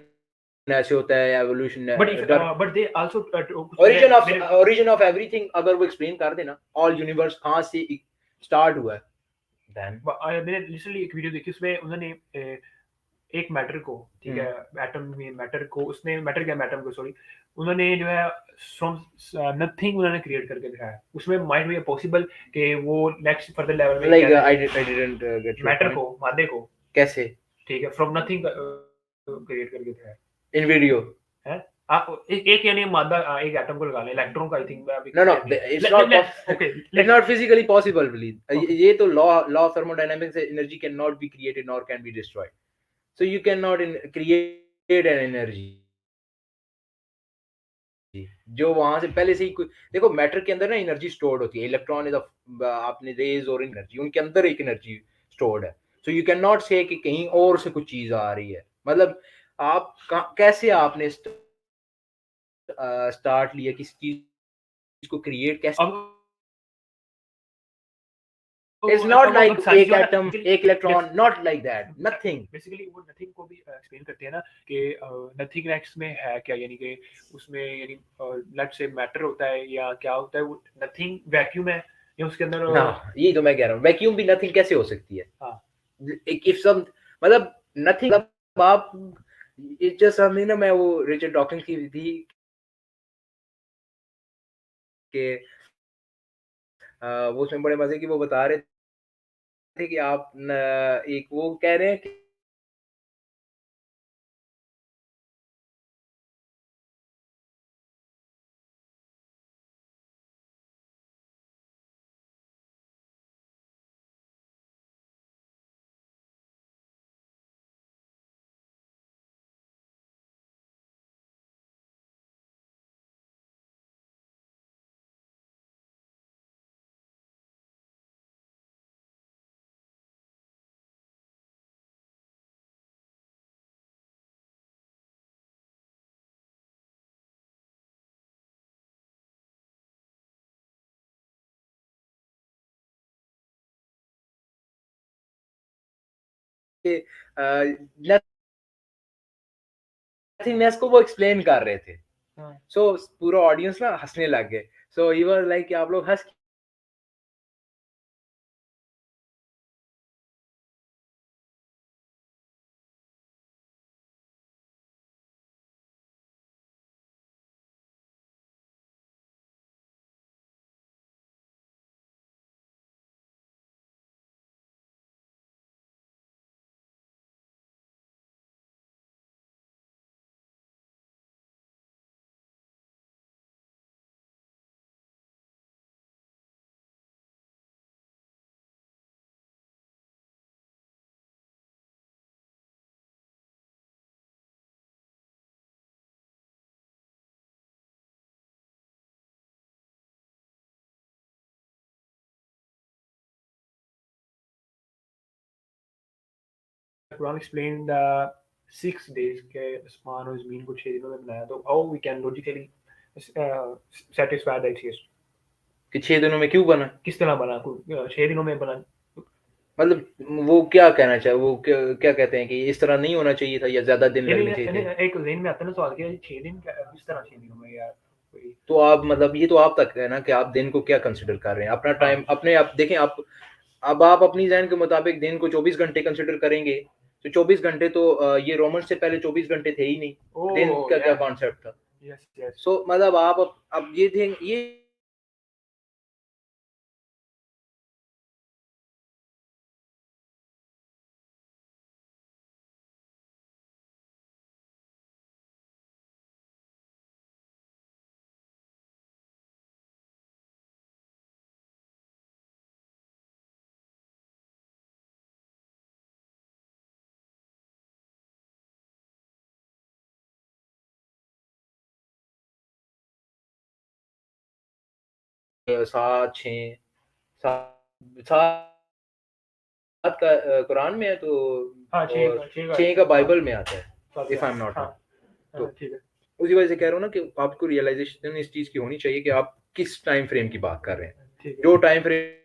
[SPEAKER 3] ऐसे होता है, evolution
[SPEAKER 1] but they also
[SPEAKER 3] origin of everything अगर वो एक्सप्लेन कर देना, ऑल यूनिवर्स कहाँ से स्टार्ट हुआ है, देन
[SPEAKER 1] मैंने रिसेंटली एक वीडियो देखी, उसमें उन्होंने एक मैटर को, ठीक है, एटम में मैटर को, उसने मैटर क्या, मैटर को सॉरी, उन्होंने जो है फ्रॉम नथिंग उन्होंने क्रिएट करके दिखाया। उसमें माइट बी पॉसिबल कि वो नेक्स्ट फर्दर लेवल में
[SPEAKER 3] लाइक
[SPEAKER 1] क्या
[SPEAKER 3] I didn't get your
[SPEAKER 1] matter
[SPEAKER 3] point.
[SPEAKER 1] को, मादे को,
[SPEAKER 3] कैसे?
[SPEAKER 1] ठीक है, फ्रॉम नथिंग क्रिएट करके दिखाया
[SPEAKER 3] इन वीडियो?
[SPEAKER 1] है। आप एक यानी मादा, एक एटम को लगा लें, इलेक्ट्रॉन का, आई थिंक अभी
[SPEAKER 3] No, no,
[SPEAKER 1] clear नहीं
[SPEAKER 3] it's
[SPEAKER 1] है।
[SPEAKER 3] not
[SPEAKER 1] okay
[SPEAKER 3] it's not physically possible, believe.
[SPEAKER 1] Okay
[SPEAKER 3] ये तो law of thermodynamics है, energy cannot be created nor can be destroyed. So you cannot create an energy जो वहां से पहले से ही देखो, मैटर के अंदर ना एनर्जी स्टोर्ड होती है, इलेक्ट्रॉन इज आपने रेज और एनर्जी, उनके अंदर एक एनर्जी स्टोर्ड है। सो यू कैन नॉट से कि कहीं और से कुछ चीज आ रही है। मतलब आप कैसे आपने स्टार्ट लिया किसी चीज को क्रिएट कैसे?
[SPEAKER 1] अब
[SPEAKER 3] इट्स नॉट
[SPEAKER 1] अब
[SPEAKER 3] लाइक
[SPEAKER 1] साइंस
[SPEAKER 3] एक
[SPEAKER 1] जो है ना,
[SPEAKER 3] एटम एक electron, not like that, nothing.
[SPEAKER 1] Basically वो नथिंग को भी एक्सप्लेन करते हैं ना कि नथिंग नेक्स्ट में है क्या, यानी कि उसमें यानी लेट्स से मैटर होता है या क्या होता है, वो नथिंग वैक्यूम है या उसके अंदर
[SPEAKER 3] हाँ, यही तो मैं कह रहा हूँ, वैक्यूम भी नथिंग कैसे हो सकती है?
[SPEAKER 1] हाँ
[SPEAKER 3] एक इफ सम मतलब नथिंग, मतलब आप इट जस्ट हमने ना, मैं वो रिचर्ड डॉकिंस की थी कि वो उसमें बड़े मजे की वो बता रहे थे कि आप एक वो कह रहे हैं कि नथिंगनेस को वो एक्सप्लेन कर रहे थे। सो पूरा ऑडियंस ना हंसने लग गए। सो ही वाज लाइक कि आप लोग हंस
[SPEAKER 1] कुरान एक्सप्लेन द 6 days के आसमान और जमीन को 6 दिनों में बनाया, तो how we can logically satisfy the atheist?
[SPEAKER 3] कि 6 दिनों में क्यों बना?
[SPEAKER 1] किस तरह बना, 6 दिनों में बना?
[SPEAKER 3] मतलब वो क्या कहना चाहे, वो क्या कहते हैं कि इस तरह नहीं होना चाहिए था या ज्यादा दिन लगने चाहिए थे?
[SPEAKER 1] एक जहन में आता है ना सवाल कि 6 दिन किस तरह 6 दिनों में यार, कोई
[SPEAKER 3] तो आप मतलब ये तो आप तक है ना कि आप दिन को क्या कंसिडर कर रहे हैं, अपना टाइम अपने आप देखें। आप अब आप अपनी जहन के मुताबिक दिन को 24 घंटे कंसिडर करेंगे, तो 24 घंटे तो ये रोमन से पहले 24 घंटे थे ही नहीं। दिन का क्या कॉन्सेप्ट था?
[SPEAKER 1] Yes yes.
[SPEAKER 3] सो मतलब आप अब ये थे ये 7 6 7 7 का कुरान में है तो
[SPEAKER 1] हाँ,
[SPEAKER 3] और
[SPEAKER 1] 6 का
[SPEAKER 3] 6 का
[SPEAKER 1] हाँ,
[SPEAKER 3] बाइबल में आता है,
[SPEAKER 1] 7
[SPEAKER 3] इफ
[SPEAKER 1] का
[SPEAKER 3] आई एम नॉट
[SPEAKER 1] हाँ,
[SPEAKER 3] रॉन्ग। तो
[SPEAKER 1] ठीक है।
[SPEAKER 3] उसी वजह से कह रहा हूँ ना कि आपको रियलाइजेशन इस चीज़ की होनी चाहिए कि आप किस टाइम फ्रेम की बात कर रहे हैं।
[SPEAKER 1] ठीक है।
[SPEAKER 3] जो टाइम फ्रेम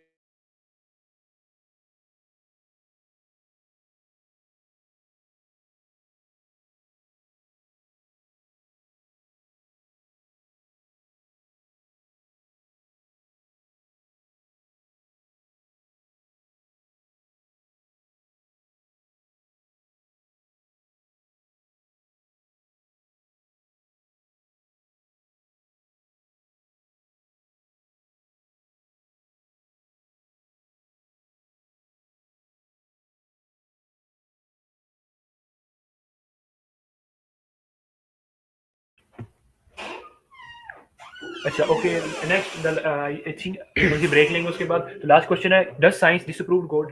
[SPEAKER 1] अच्छा, ओके, नेक्स्ट आई थिंक थोड़ी ब्रेक लेंगे उसके बाद। तो लास्ट क्वेश्चन है, does science disapprove God?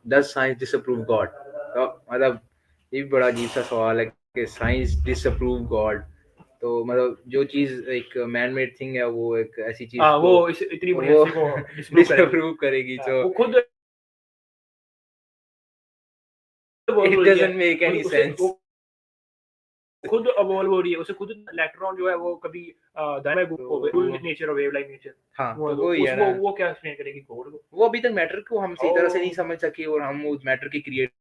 [SPEAKER 3] Does science disapprove God? तो मतलब ये भी बड़ा अजीब सा सवाल है कि साइंस डिसअप्रूव गॉड। तो मतलब जो चीज़ एक मैन मेड थिंग है वो एक ऐसी चीज़
[SPEAKER 1] हाँ,
[SPEAKER 3] को
[SPEAKER 1] वो इतनी बड़ी
[SPEAKER 3] वो
[SPEAKER 1] हस्ती को डिसअप्रूव करेगी।
[SPEAKER 3] डिसअप्रूव करेगी,
[SPEAKER 1] हाँ,
[SPEAKER 3] तो
[SPEAKER 1] वो खुद बोल
[SPEAKER 3] इट
[SPEAKER 1] रही है,
[SPEAKER 3] डजंट मेक एनी
[SPEAKER 1] उसे वो
[SPEAKER 3] सेंस।
[SPEAKER 1] खुद इवॉल्व हो रही है, उसे खुद इलेक्ट्रॉन जो है वो कभी दायरा
[SPEAKER 3] तो
[SPEAKER 1] नेचर और वेव लाइक नेचर,
[SPEAKER 3] हाँ,
[SPEAKER 1] वो
[SPEAKER 3] तो वही है ना,
[SPEAKER 1] वो क्या एक्सप्लेन करेगी कोड को?
[SPEAKER 3] वो अभी तक मैटर को हम सही तरह से नहीं
[SPEAKER 1] ओह!
[SPEAKER 3] समझ सके और हम उस मैटर की क्रिएट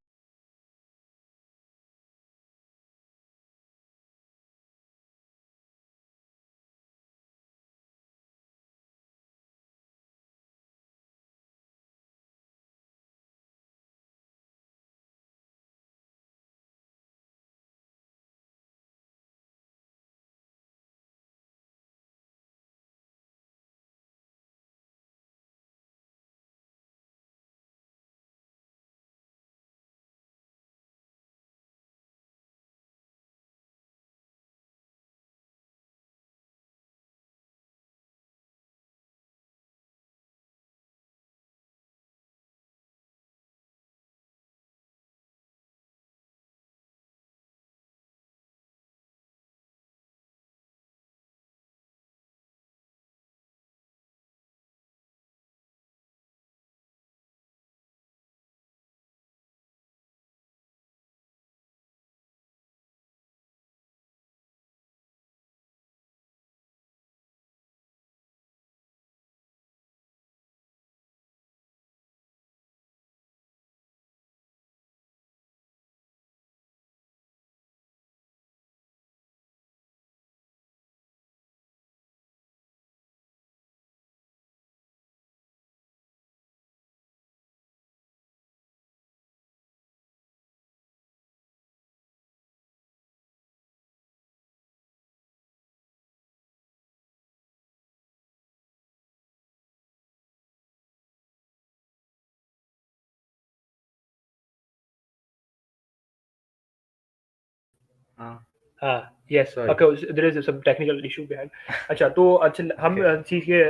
[SPEAKER 3] हाँ,
[SPEAKER 1] हाँ, yes,
[SPEAKER 3] sorry.
[SPEAKER 1] Okay, there is some technical issue behind. अच्छा, तो अच्छा हम
[SPEAKER 3] ओके।
[SPEAKER 1] सीखे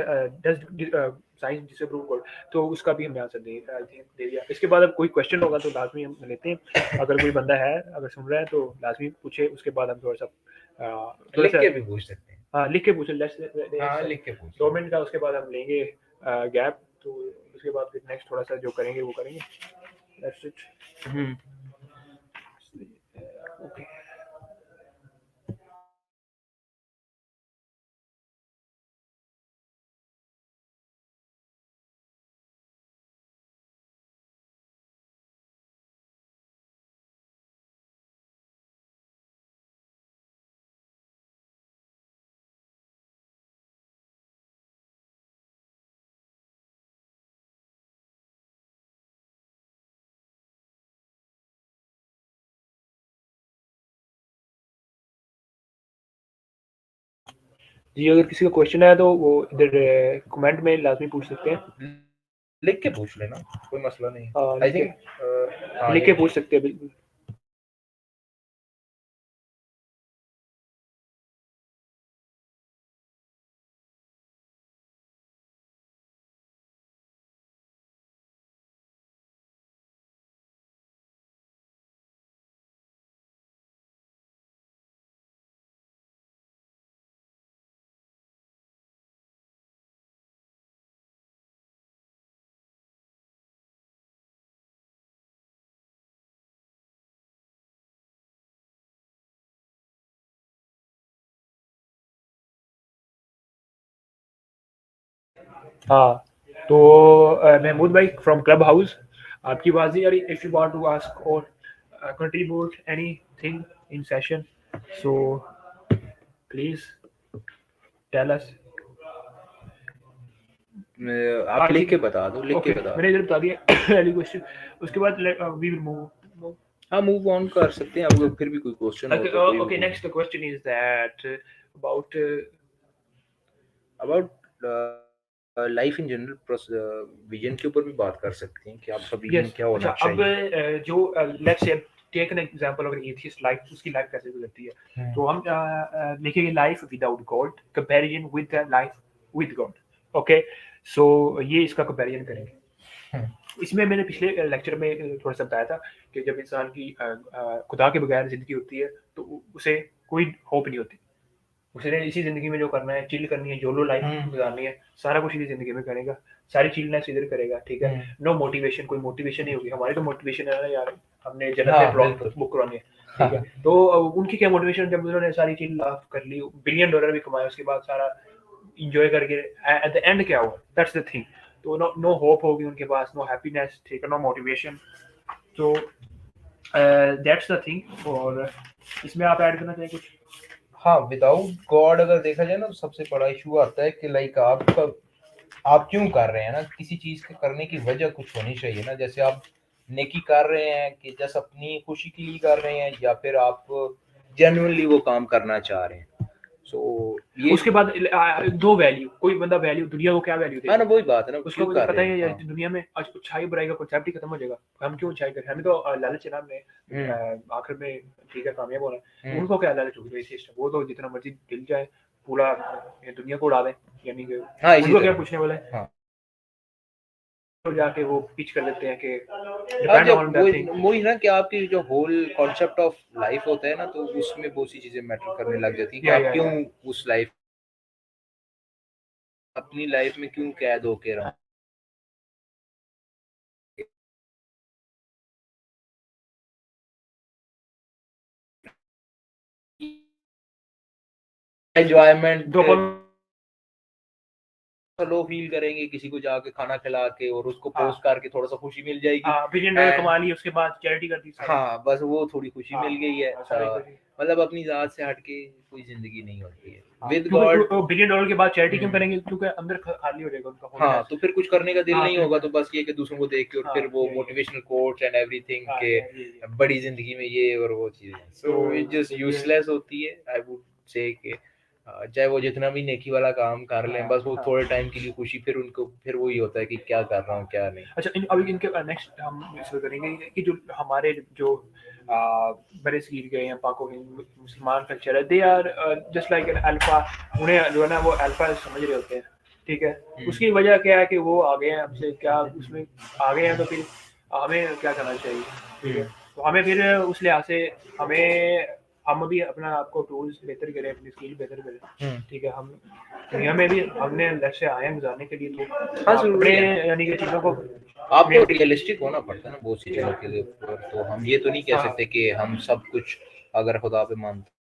[SPEAKER 1] डज़ साइंस डिसअप्रूव गॉड, तो उसका भी हमने answer they I think they दिया। इसके बाद अब कोई क्वेश्चन होगा तो लाज़मी हम लेते हैं। अगर कोई बंदा है, अगर सुन रहा है तो लाज़मी पूछे, उसके बाद हम थोड़ा-सा
[SPEAKER 3] लिख
[SPEAKER 1] थोड़ा-सा
[SPEAKER 3] के भी पूछ सकते हैं।
[SPEAKER 1] हाँ, लिख के पूछे, लेट्स
[SPEAKER 3] हाँ,
[SPEAKER 1] लेट्स
[SPEAKER 3] लिख के पूछ
[SPEAKER 1] 2
[SPEAKER 3] लो।
[SPEAKER 1] मिनट का, उसके बाद हम लेंगे गैप, तो उसके बाद फिर नेक्स्ट थोड़ा-सा जो करेंगे वो करेंगे। That's it.
[SPEAKER 3] हुँ।
[SPEAKER 1] ओके। जी, अगर किसी का क्वेश्चन है तो वो इधर कमेंट में लाज़मी पूछ सकते हैं।
[SPEAKER 3] लिख के पूछ लेना, कोई मसला नहीं है। आई
[SPEAKER 1] लिख के
[SPEAKER 3] थिंक हाँ,
[SPEAKER 1] लिख के
[SPEAKER 3] ये
[SPEAKER 1] पूछ सकते हैं बिल्कुल। हाँ, तो महमूद भाई फ्रॉम क्लब हाउस, आपकी आवाज़ नहीं आ रही। If you want to ask और contribute anything in session, so please tell us.
[SPEAKER 3] आप लिख के बता दो, लिख के
[SPEAKER 1] ओके,
[SPEAKER 3] बता
[SPEAKER 1] मैंने
[SPEAKER 3] दो।
[SPEAKER 1] इधर बता दिया पहली क्वेश्चन। उसके बाद वी विल मूव।
[SPEAKER 3] हाँ, मूव ऑन कर सकते हैं। अब फिर भी कोई क्वेश्चन हो तो कोई भी
[SPEAKER 1] Okay, next question is that about
[SPEAKER 3] about life in general, vision के ऊपर भी बात कर सकते हैं कि आपका विजन
[SPEAKER 1] yes।
[SPEAKER 3] क्या होना
[SPEAKER 1] अच्छा, अब
[SPEAKER 3] चाहिए।
[SPEAKER 1] जो let's say take an example, अगर एथियस्ट लाइफ, उसकी लाइफ कैसे गुजरती है, तो हम लिखेंगे life without God, comparison with the life with God. Okay, so ये इसका कंपैरिजन करेंगे। इसमें मैंने पिछले लेक्चर में थोड़ा सा बताया था कि जब इंसान की खुदा के बगैर जिंदगी होती है तो उसे कोई होप नहीं होती। उसने इसी ज़िंदगी में जो करना है, चिल करनी है, जोलो लाइफ गुजारनी है, सारा कुछ इसी ज़िंदगी में करेगा, सारी चिलनेस इधर करेगा, ठीक है। नो मोटिवेशन, कोई मोटिवेशन नहीं होगी। हमारी तो मोटिवेशन है ना यार, हमने जन्नत में ब्लॉक बुक करवानी है, ठीक है। तो उनकी क्या मोटिवेशन, जब उन्होंने सारी चीज लाफ कर ली, बिलियन डॉलर भी कमाए, उसके बाद सारा इंजॉय करके एट द एंड क्या हुआ, दैट्स द थिंग। तो नो नो होप होगी उनके पास, नो हैप्पीनेस, ठीक है, नो मोटिवेशन। तो दैट्स द थिंग। और इसमें आप ऐड करना चाहिए कुछ?
[SPEAKER 3] हाँ, विदाउट गॉड अगर देखा जाए ना, तो सबसे बड़ा इशू आता है कि लाइक आप क्यों कर रहे हैं ना, किसी चीज के करने की वजह कुछ होनी चाहिए ना। जैसे आप नेकी कर रहे हैं कि जस्ट अपनी खुशी के लिए कर रहे हैं, या फिर आप जेन्युइनली वो काम करना चाह रहे हैं। सो ये
[SPEAKER 1] उसके बाद दो वैल्यू, कोई बंदा वैल्यू, दुनिया को क्या वैल्यू
[SPEAKER 3] हाँ ना,
[SPEAKER 1] देगा,
[SPEAKER 3] वही बात है ना,
[SPEAKER 1] उसको
[SPEAKER 3] क्यों
[SPEAKER 1] मुझे
[SPEAKER 3] कर
[SPEAKER 1] पता
[SPEAKER 3] रहे
[SPEAKER 1] ही है
[SPEAKER 3] हैं।
[SPEAKER 1] यार,
[SPEAKER 3] हाँ।
[SPEAKER 1] दुनिया में आज अच्छाई बुराई का कॉन्सेप्ट ही खत्म हो जाएगा। हम क्यों अच्छाई करें, हमें तो लालच है ना, हमने आखिर में ठीक है कामयाब होना है। उनको क्या लालच होगी सिस्टम, वो तो जितना मर्जी दिल जाए पूरा ये दुनिया को उड़ा दें, यानी कि
[SPEAKER 3] हाँ, इसी
[SPEAKER 1] उनको क्या
[SPEAKER 3] तरह।
[SPEAKER 1] पूछने वाला है।
[SPEAKER 3] हाँ,
[SPEAKER 1] तो जाके वो पिच कर देते हैं कि
[SPEAKER 3] हाँ,
[SPEAKER 1] डिपेंड
[SPEAKER 3] जब
[SPEAKER 1] ऑन दैट थिंग।
[SPEAKER 3] वही ना कि आपकी जो होल कॉन्सेप्ट ऑफ लाइफ होता है ना, तो उसमें बहुत सी चीजें मैटर करने लग जाती है कि आप क्यों उस लाइफ, अपनी लाइफ में क्यों कैद होके रहो। एंजॉयमेंट लो फील करेंगे किसी को जाके खाना खिला के, और उसको पोस्ट करके थोड़ा सा खुशी मिल जाएगी।
[SPEAKER 1] बिलियन डॉलर कमा लिए, उसके बाद चैरिटी कर दी सारी।
[SPEAKER 3] हाँ, बस वो थोड़ी खुशी मिल गई है।
[SPEAKER 1] सारी खुशी।
[SPEAKER 3] मतलब अपनी जात से हटके कोई जिंदगी नहीं होती है विद
[SPEAKER 1] क्योंकि
[SPEAKER 3] गॉड।
[SPEAKER 1] बिलियन डॉलर के बाद चैरिटी क्यों करेंगे, क्योंकि अंदर खाली हो जाएगा उनका
[SPEAKER 3] हाँ,
[SPEAKER 1] होनेस।
[SPEAKER 3] तो फिर कुछ करने का दिल नहीं होगा, तो
[SPEAKER 1] बिल्कुल।
[SPEAKER 3] बस ये कि दूसरों को देख के, और फिर वो मोटिवेशनल कोट्स एंड एवरीथिंग के
[SPEAKER 1] ये
[SPEAKER 3] बड़ी जिंदगी में ये और वो चीजें, सो इट जस्ट यूजलेस होती है। आई वुड से कि चाहे वो जितना भी नेकी वाला काम कर लें, बस वो थोड़े टाइम के लिए खुशी, फिर उनको फिर वही होता है कि क्या कर रहा हूँ क्या नहीं।
[SPEAKER 1] अच्छा, अभी इनके नेक्स्ट हम इस पर करेंगे कि जो हमारे जो बड़े सगीर गए हैं, पाको हिंद मुसलमान कल्चर है, they are just like an alpha. उन्हें जो है ना वो अल्फा समझ रहे होते हैं, ठीक है। उसकी वजह क्या है कि वो आ गए हैं हमसे, क्या उसमें आ गए हैं, तो फिर हमें क्या करना चाहिए, ठीक है। तो हमें फिर उस लिहाज से हम भी अपना आपको टूल्स बेहतर करें, अपनी स्किल बेहतर करें, ठीक है। हम दुनिया में भी हमने लक्ष्य आए हैं गुजारने के लिए, तो अपने यानी कि चीज़ों को
[SPEAKER 3] आपको रियलिस्टिक होना पड़ता है ना बहुत सी चीजों के ऊपर। तो हम ये तो नहीं कह सकते कि हम सब कुछ अगर खुदा पे मानते।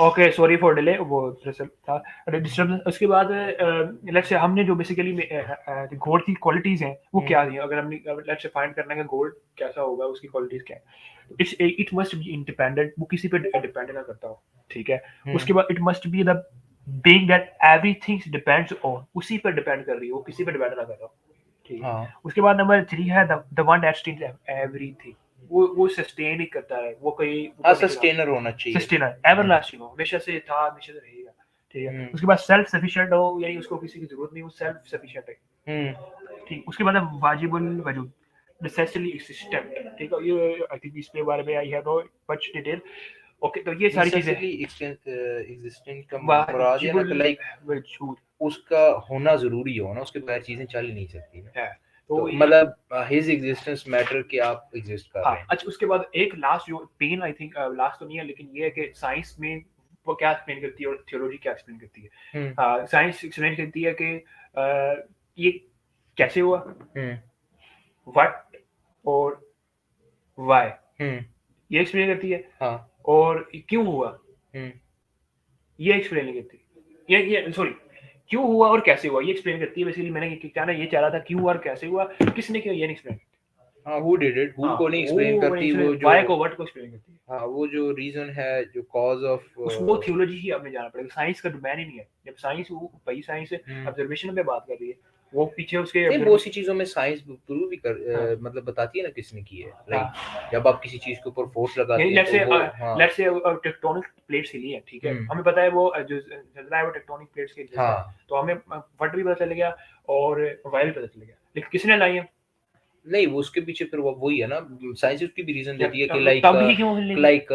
[SPEAKER 1] ओके, सॉरी फॉर डिले, वो दरअसल था डिस्टर्बेंस। उसके बाद लेट्स से हमने जो बेसिकली गोल्ड की क्वालिटीज़ हैं वो क्या हैं, अगर हमने लेट्स से फाइंड करना है कि गोल्ड कैसा होगा, उसकी क्वालिटीज़ क्या है। इट मस्ट बी इंडिपेंडेंट, वो किसी पे डिपेंड ना करता हो, ठीक है। उसके बाद it must be the being that everything depends on, उसी पर डिपेंड कर रही हो, वो किसी पे डिपेंड ना कर रहा हो, ठीक है। उसके बाद नंबर 3 है the one that steals everything, वो सस्टेन ही करता है, वो कहीं
[SPEAKER 3] सस्टेनर होना चाहिए,
[SPEAKER 1] सस्टेनर एवरलास्टिंग हो, हमेशा से था, हमेशा से रहेगा, ठीक है। उसके बाद सेल्फ सफिशिएंट हो, यानी उसको किसी की जरूरत नहीं, वो सेल्फ सफिशिएंट है, ठीक। उसके बाद वाजिबुल वजूद, नेसेसरी एग्जिस्टेंट, ठीक है। ये आई थिंक इसके बारे में I have no much detail. Okay, तो ये सारी चीजें
[SPEAKER 3] नेसेसरी एग्जिस्टेंट का मुराद है ना कि लाइक
[SPEAKER 1] वाजिब
[SPEAKER 3] उसका होना जरूरी हो ना, उसके बगैर चीजें चल ही नहीं सकती ना।
[SPEAKER 1] है।
[SPEAKER 3] तो
[SPEAKER 1] तो
[SPEAKER 3] मतलब हिज एग्जिस्टेंस मैटर कि आप एग्जिस्ट कर रहे हैं।
[SPEAKER 1] अच्छा, उसके बाद एक लास्ट जो पेन आई थिंक लास्ट तो नहीं है, लेकिन ये है कि साइंस में वो क्या एक्सप्लेन करती है और थियोलॉजी क्या एक्सप्लेन करती है। साइंस एक्सप्लेन करती है कि ये कैसे हुआ, व्हाट और व्हाई, ये एक्सप्लेन करती है।
[SPEAKER 3] हाँ।
[SPEAKER 1] और क्यों हुआ ये एक्सप्लेन नहीं करती। ये सॉरी, क्यों हुआ और कैसे हुआ ये एक्सप्लेन करती है। बेसिकली मैंने क्या ना ये चाह रहा था, क्यों हुआ और कैसे हुआ, किसने किया ये नहीं एक्सप्लेन।
[SPEAKER 3] हाँ, who did it, who को नहीं एक्सप्लेन करती, वो जो
[SPEAKER 1] व्हाई को व्हाट को एक्सप्लेन करती है।
[SPEAKER 3] हाँ, वो जो रीजन है, जो कॉज ऑफ
[SPEAKER 1] वो थियोलॉजी ही आपने जाना पड़ेगा, साइंस का डोमेन ही नहीं है। जब साइंस वही साइंस ऑब्जर्वेशन पे बात कर रही है, वो पीछे उसके
[SPEAKER 3] नहीं, बहुत सी चीजों में साइंस प्रूव भी कर मतलब बताती है ना किसने की है। लाइक जब आप किसी चीज के ऊपर फोर्स लगाते हैं तो
[SPEAKER 1] लेट्स से टेक्टोनिक प्लेट्स हिली है, ठीक है, हमें पता है वो जो चल रहा है वो टेक्टोनिक प्लेट्स के जैसा है, तो हमें व्हाट भी पता चल गया और वाई भी पता चल गया, लेकिन किसने लाई है?
[SPEAKER 3] नहीं, वो उसके पीछे फिर वही है ना, साइंस उसकी भी रीजन देती है कि लाइक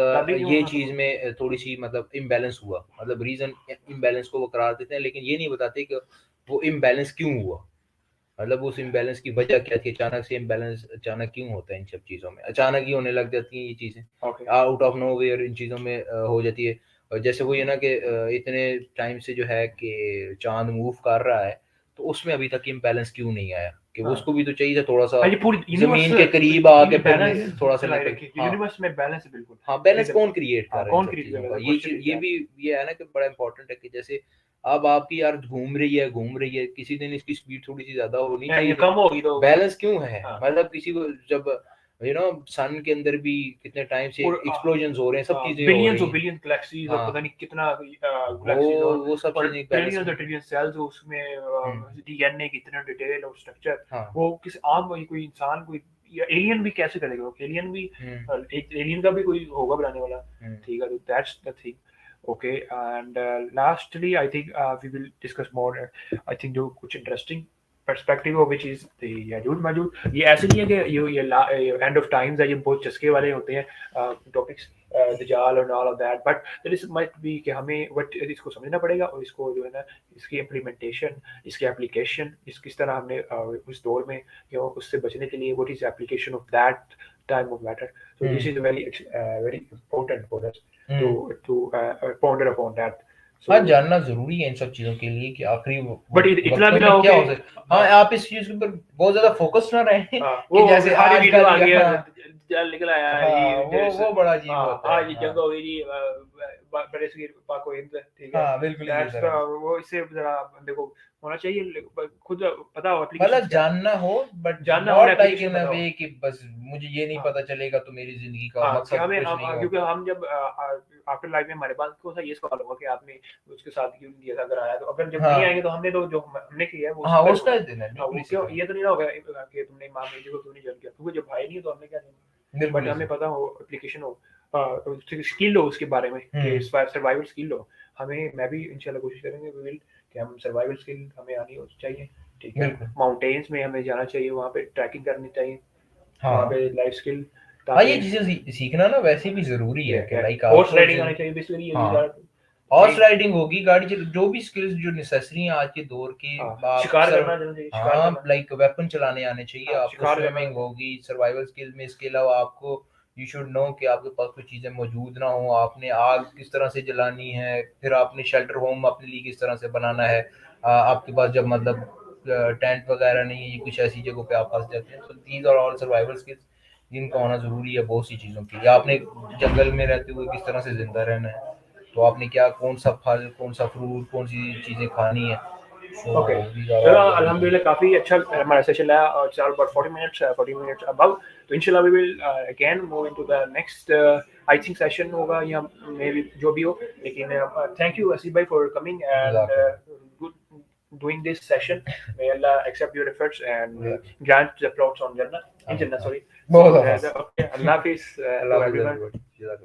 [SPEAKER 3] ये चीज में थोड़ी सी मतलब इम्बैलेंस हुआ, मतलब रीजन इम्बैलेंस को वो करार देते हैं, लेकिन ये नहीं बताते कि वो इम्बैलेंस क्यों हुआ, मतलब उस इम्बैलेंस की वजह क्या थी, अचानक से इम्बैलेंस अचानक क्यों होता है। इन सब चीज़ों में अचानक ही होने लग जाती हैं ये चीज़ें, आउट ऑफ नोवेयर इन चीज़ों में हो जाती है। और जैसे वो ये ना कि इतने टाइम से जो है कि चांद मूव कर रहा है, तो उसमें अभी तक इम्बैलेंस क्यों नहीं आया, कि उसको भी तो चाहिए था थोड़ा सा जमीन के करीब आके थोड़ा सा
[SPEAKER 1] यूनिवर्स में बैलेंस है बिल्कुल।
[SPEAKER 3] हाँ, बैलेंस कौन क्रिएट कर रहा है चीज़ों का, ये भी ये है ना कि बड़ा इंपॉर्टेंट है कि जैसे अब आपकी अर्थ घूम रही है, किसी दिन इसकी स्पीड थोड़ी सी ज्यादा होनी चाहिए,
[SPEAKER 1] कम होगी तो
[SPEAKER 3] बैलेंस क्यों है। मतलब किसी को जब सन के अंदर भी कितने टाइम से एक्सप्लोजन्स हो रहे हैं, सब चीजें
[SPEAKER 1] बिलियन गैलेक्सीज और पता नहीं कितना गैलेक्सीज और
[SPEAKER 3] वो सब चीजें
[SPEAKER 1] ट्रिलियंस और ट्रिलियन सेल्स, उसमें डीएनए की इतना डिटेल और स्ट्रक्चर, वो किस आम कोई इंसान कोई एलियन भी कैसे करेगा, एलियन भी एक एलियन का भी कोई होगा बनाने वाला, ठीक है। तो that's the thing. Okay, and lastly, I think we will discuss more. I think जो कुछ interesting perspective हो, which is the Yajuj Majuj. ये ऐसे नहीं है कि ये end of times है, ये बहुत चस्के वाले होते हैं topics, दजाल और all of that, but there is might be कि हमें what इसको समझना पड़ेगा और इसको जो है ना इसकी implementation, इसकी application, किस तरह हमने उस दौर में उससे बचने के लिए what is the application of that time of matter. So this is very important for us to ponder upon that.
[SPEAKER 3] हाँ, जानना जरूरी है इन सब चीजों के लिए कि आखिरी
[SPEAKER 1] बट इतना भी ना हो
[SPEAKER 3] क्या हो सकता। हाँ, आप इस चीज के ऊपर बहुत ज्यादा फोकस ना रहे
[SPEAKER 1] कि जैसे आज वीडियो आ गया निकल आया
[SPEAKER 3] वो बड़ा अजीब होता है।
[SPEAKER 1] आज जंग हो गई जी बरसगीर पाको हिंद, ठीक है।
[SPEAKER 3] हाँ, बिल्कुल
[SPEAKER 1] वो इससे जरा बंदे को होना चाहिए, खुद पता हो
[SPEAKER 3] मतलब जानना हो, बट
[SPEAKER 1] जानना
[SPEAKER 3] not like in a way कि बस मुझे ये नहीं पता चलेगा तो मेरी जिंदगी का मकसद कुछ नहीं होगा।
[SPEAKER 1] क्योंकि हम जब आफ्टर लाइफ में हमारे पास कौन सा ये सवाल होगा कि आपने उसके साथ क्यों नहीं दिया, अगर आया तो, अगर जब नहीं आएंगे तो हमने तो जो हमने किया है वो उसका देना है। ये तो नहीं होगा कि तुमने इमाम मेहदी को क्यों नहीं जज किया, क्योंकि जब भाई नहीं है तो हमने क्या देना, बट हमें पता हो एप्लीकेशन हो, स्किल हो उसके बारे में कि सर्वाइवल स्किल हो। हमें मैं भी इंशाल्लाह कोशिश करेंगे कि हम सर्वाइवल स्किल हमें आनी हो चाहिए, ठीक है। माउंटेन्स में हमें जाना चाहिए, वहाँ पे ट्रैकिंग करनी चाहिए, वहाँ पे लाइफ स्किल,
[SPEAKER 3] ये चीजें सीखना ना वैसे भी जरूरी है कि लाइक
[SPEAKER 1] हॉर्स राइडिंग आनी चाहिए बेसिकली।
[SPEAKER 3] हॉर्स राइडिंग होगी, गाड़ी जो भी स्किल्स जो नेसेसरी हैं आज के दौर की,
[SPEAKER 1] शिकार करना चाहिए,
[SPEAKER 3] हाँ, लाइक वेपन चलाने आने चाहिए आपको, स्विमिंग होगी, सर्वाइवल स्किल में। इसके अलावा आपको यू शुड नो कि आपके पास कोई चीजें मौजूद ना हो, आपने आग किस तरह से जलानी है, फिर आपने शेल्टर होम अपने लिए किस तरह से बनाना है। आपके पास जब मतलब टेंट वगैरह नहीं है, ये कुछ ऐसी जगहों पे आप फंस जाते हैं, तो these are all survival skills जिनका होना जरूरी है बहुत सी चीजों की। या आपने जंगल में रहते हुए किस तरह से जिंदा रहना है, तो आपने क्या कौन सा फल, कौन सा फ्रूट, कौन सी चीजें खानी है।
[SPEAKER 1] ओके, चलो अल्हम्दुलिल्लाह काफी अच्छा हमारा सेशन रहा और इट्स अबाउट 40 मिनट्स अबव। तो इंशाल्लाह we will again move into the next I think session होगा या मे बी जो भी हो, लेकिन थैंक यू असीफ भाई for coming and good doing this session. May Allah accept your efforts and grant the plots on Jannah in Jannah. Sorry. Okay, Allah Hafiz to everyone.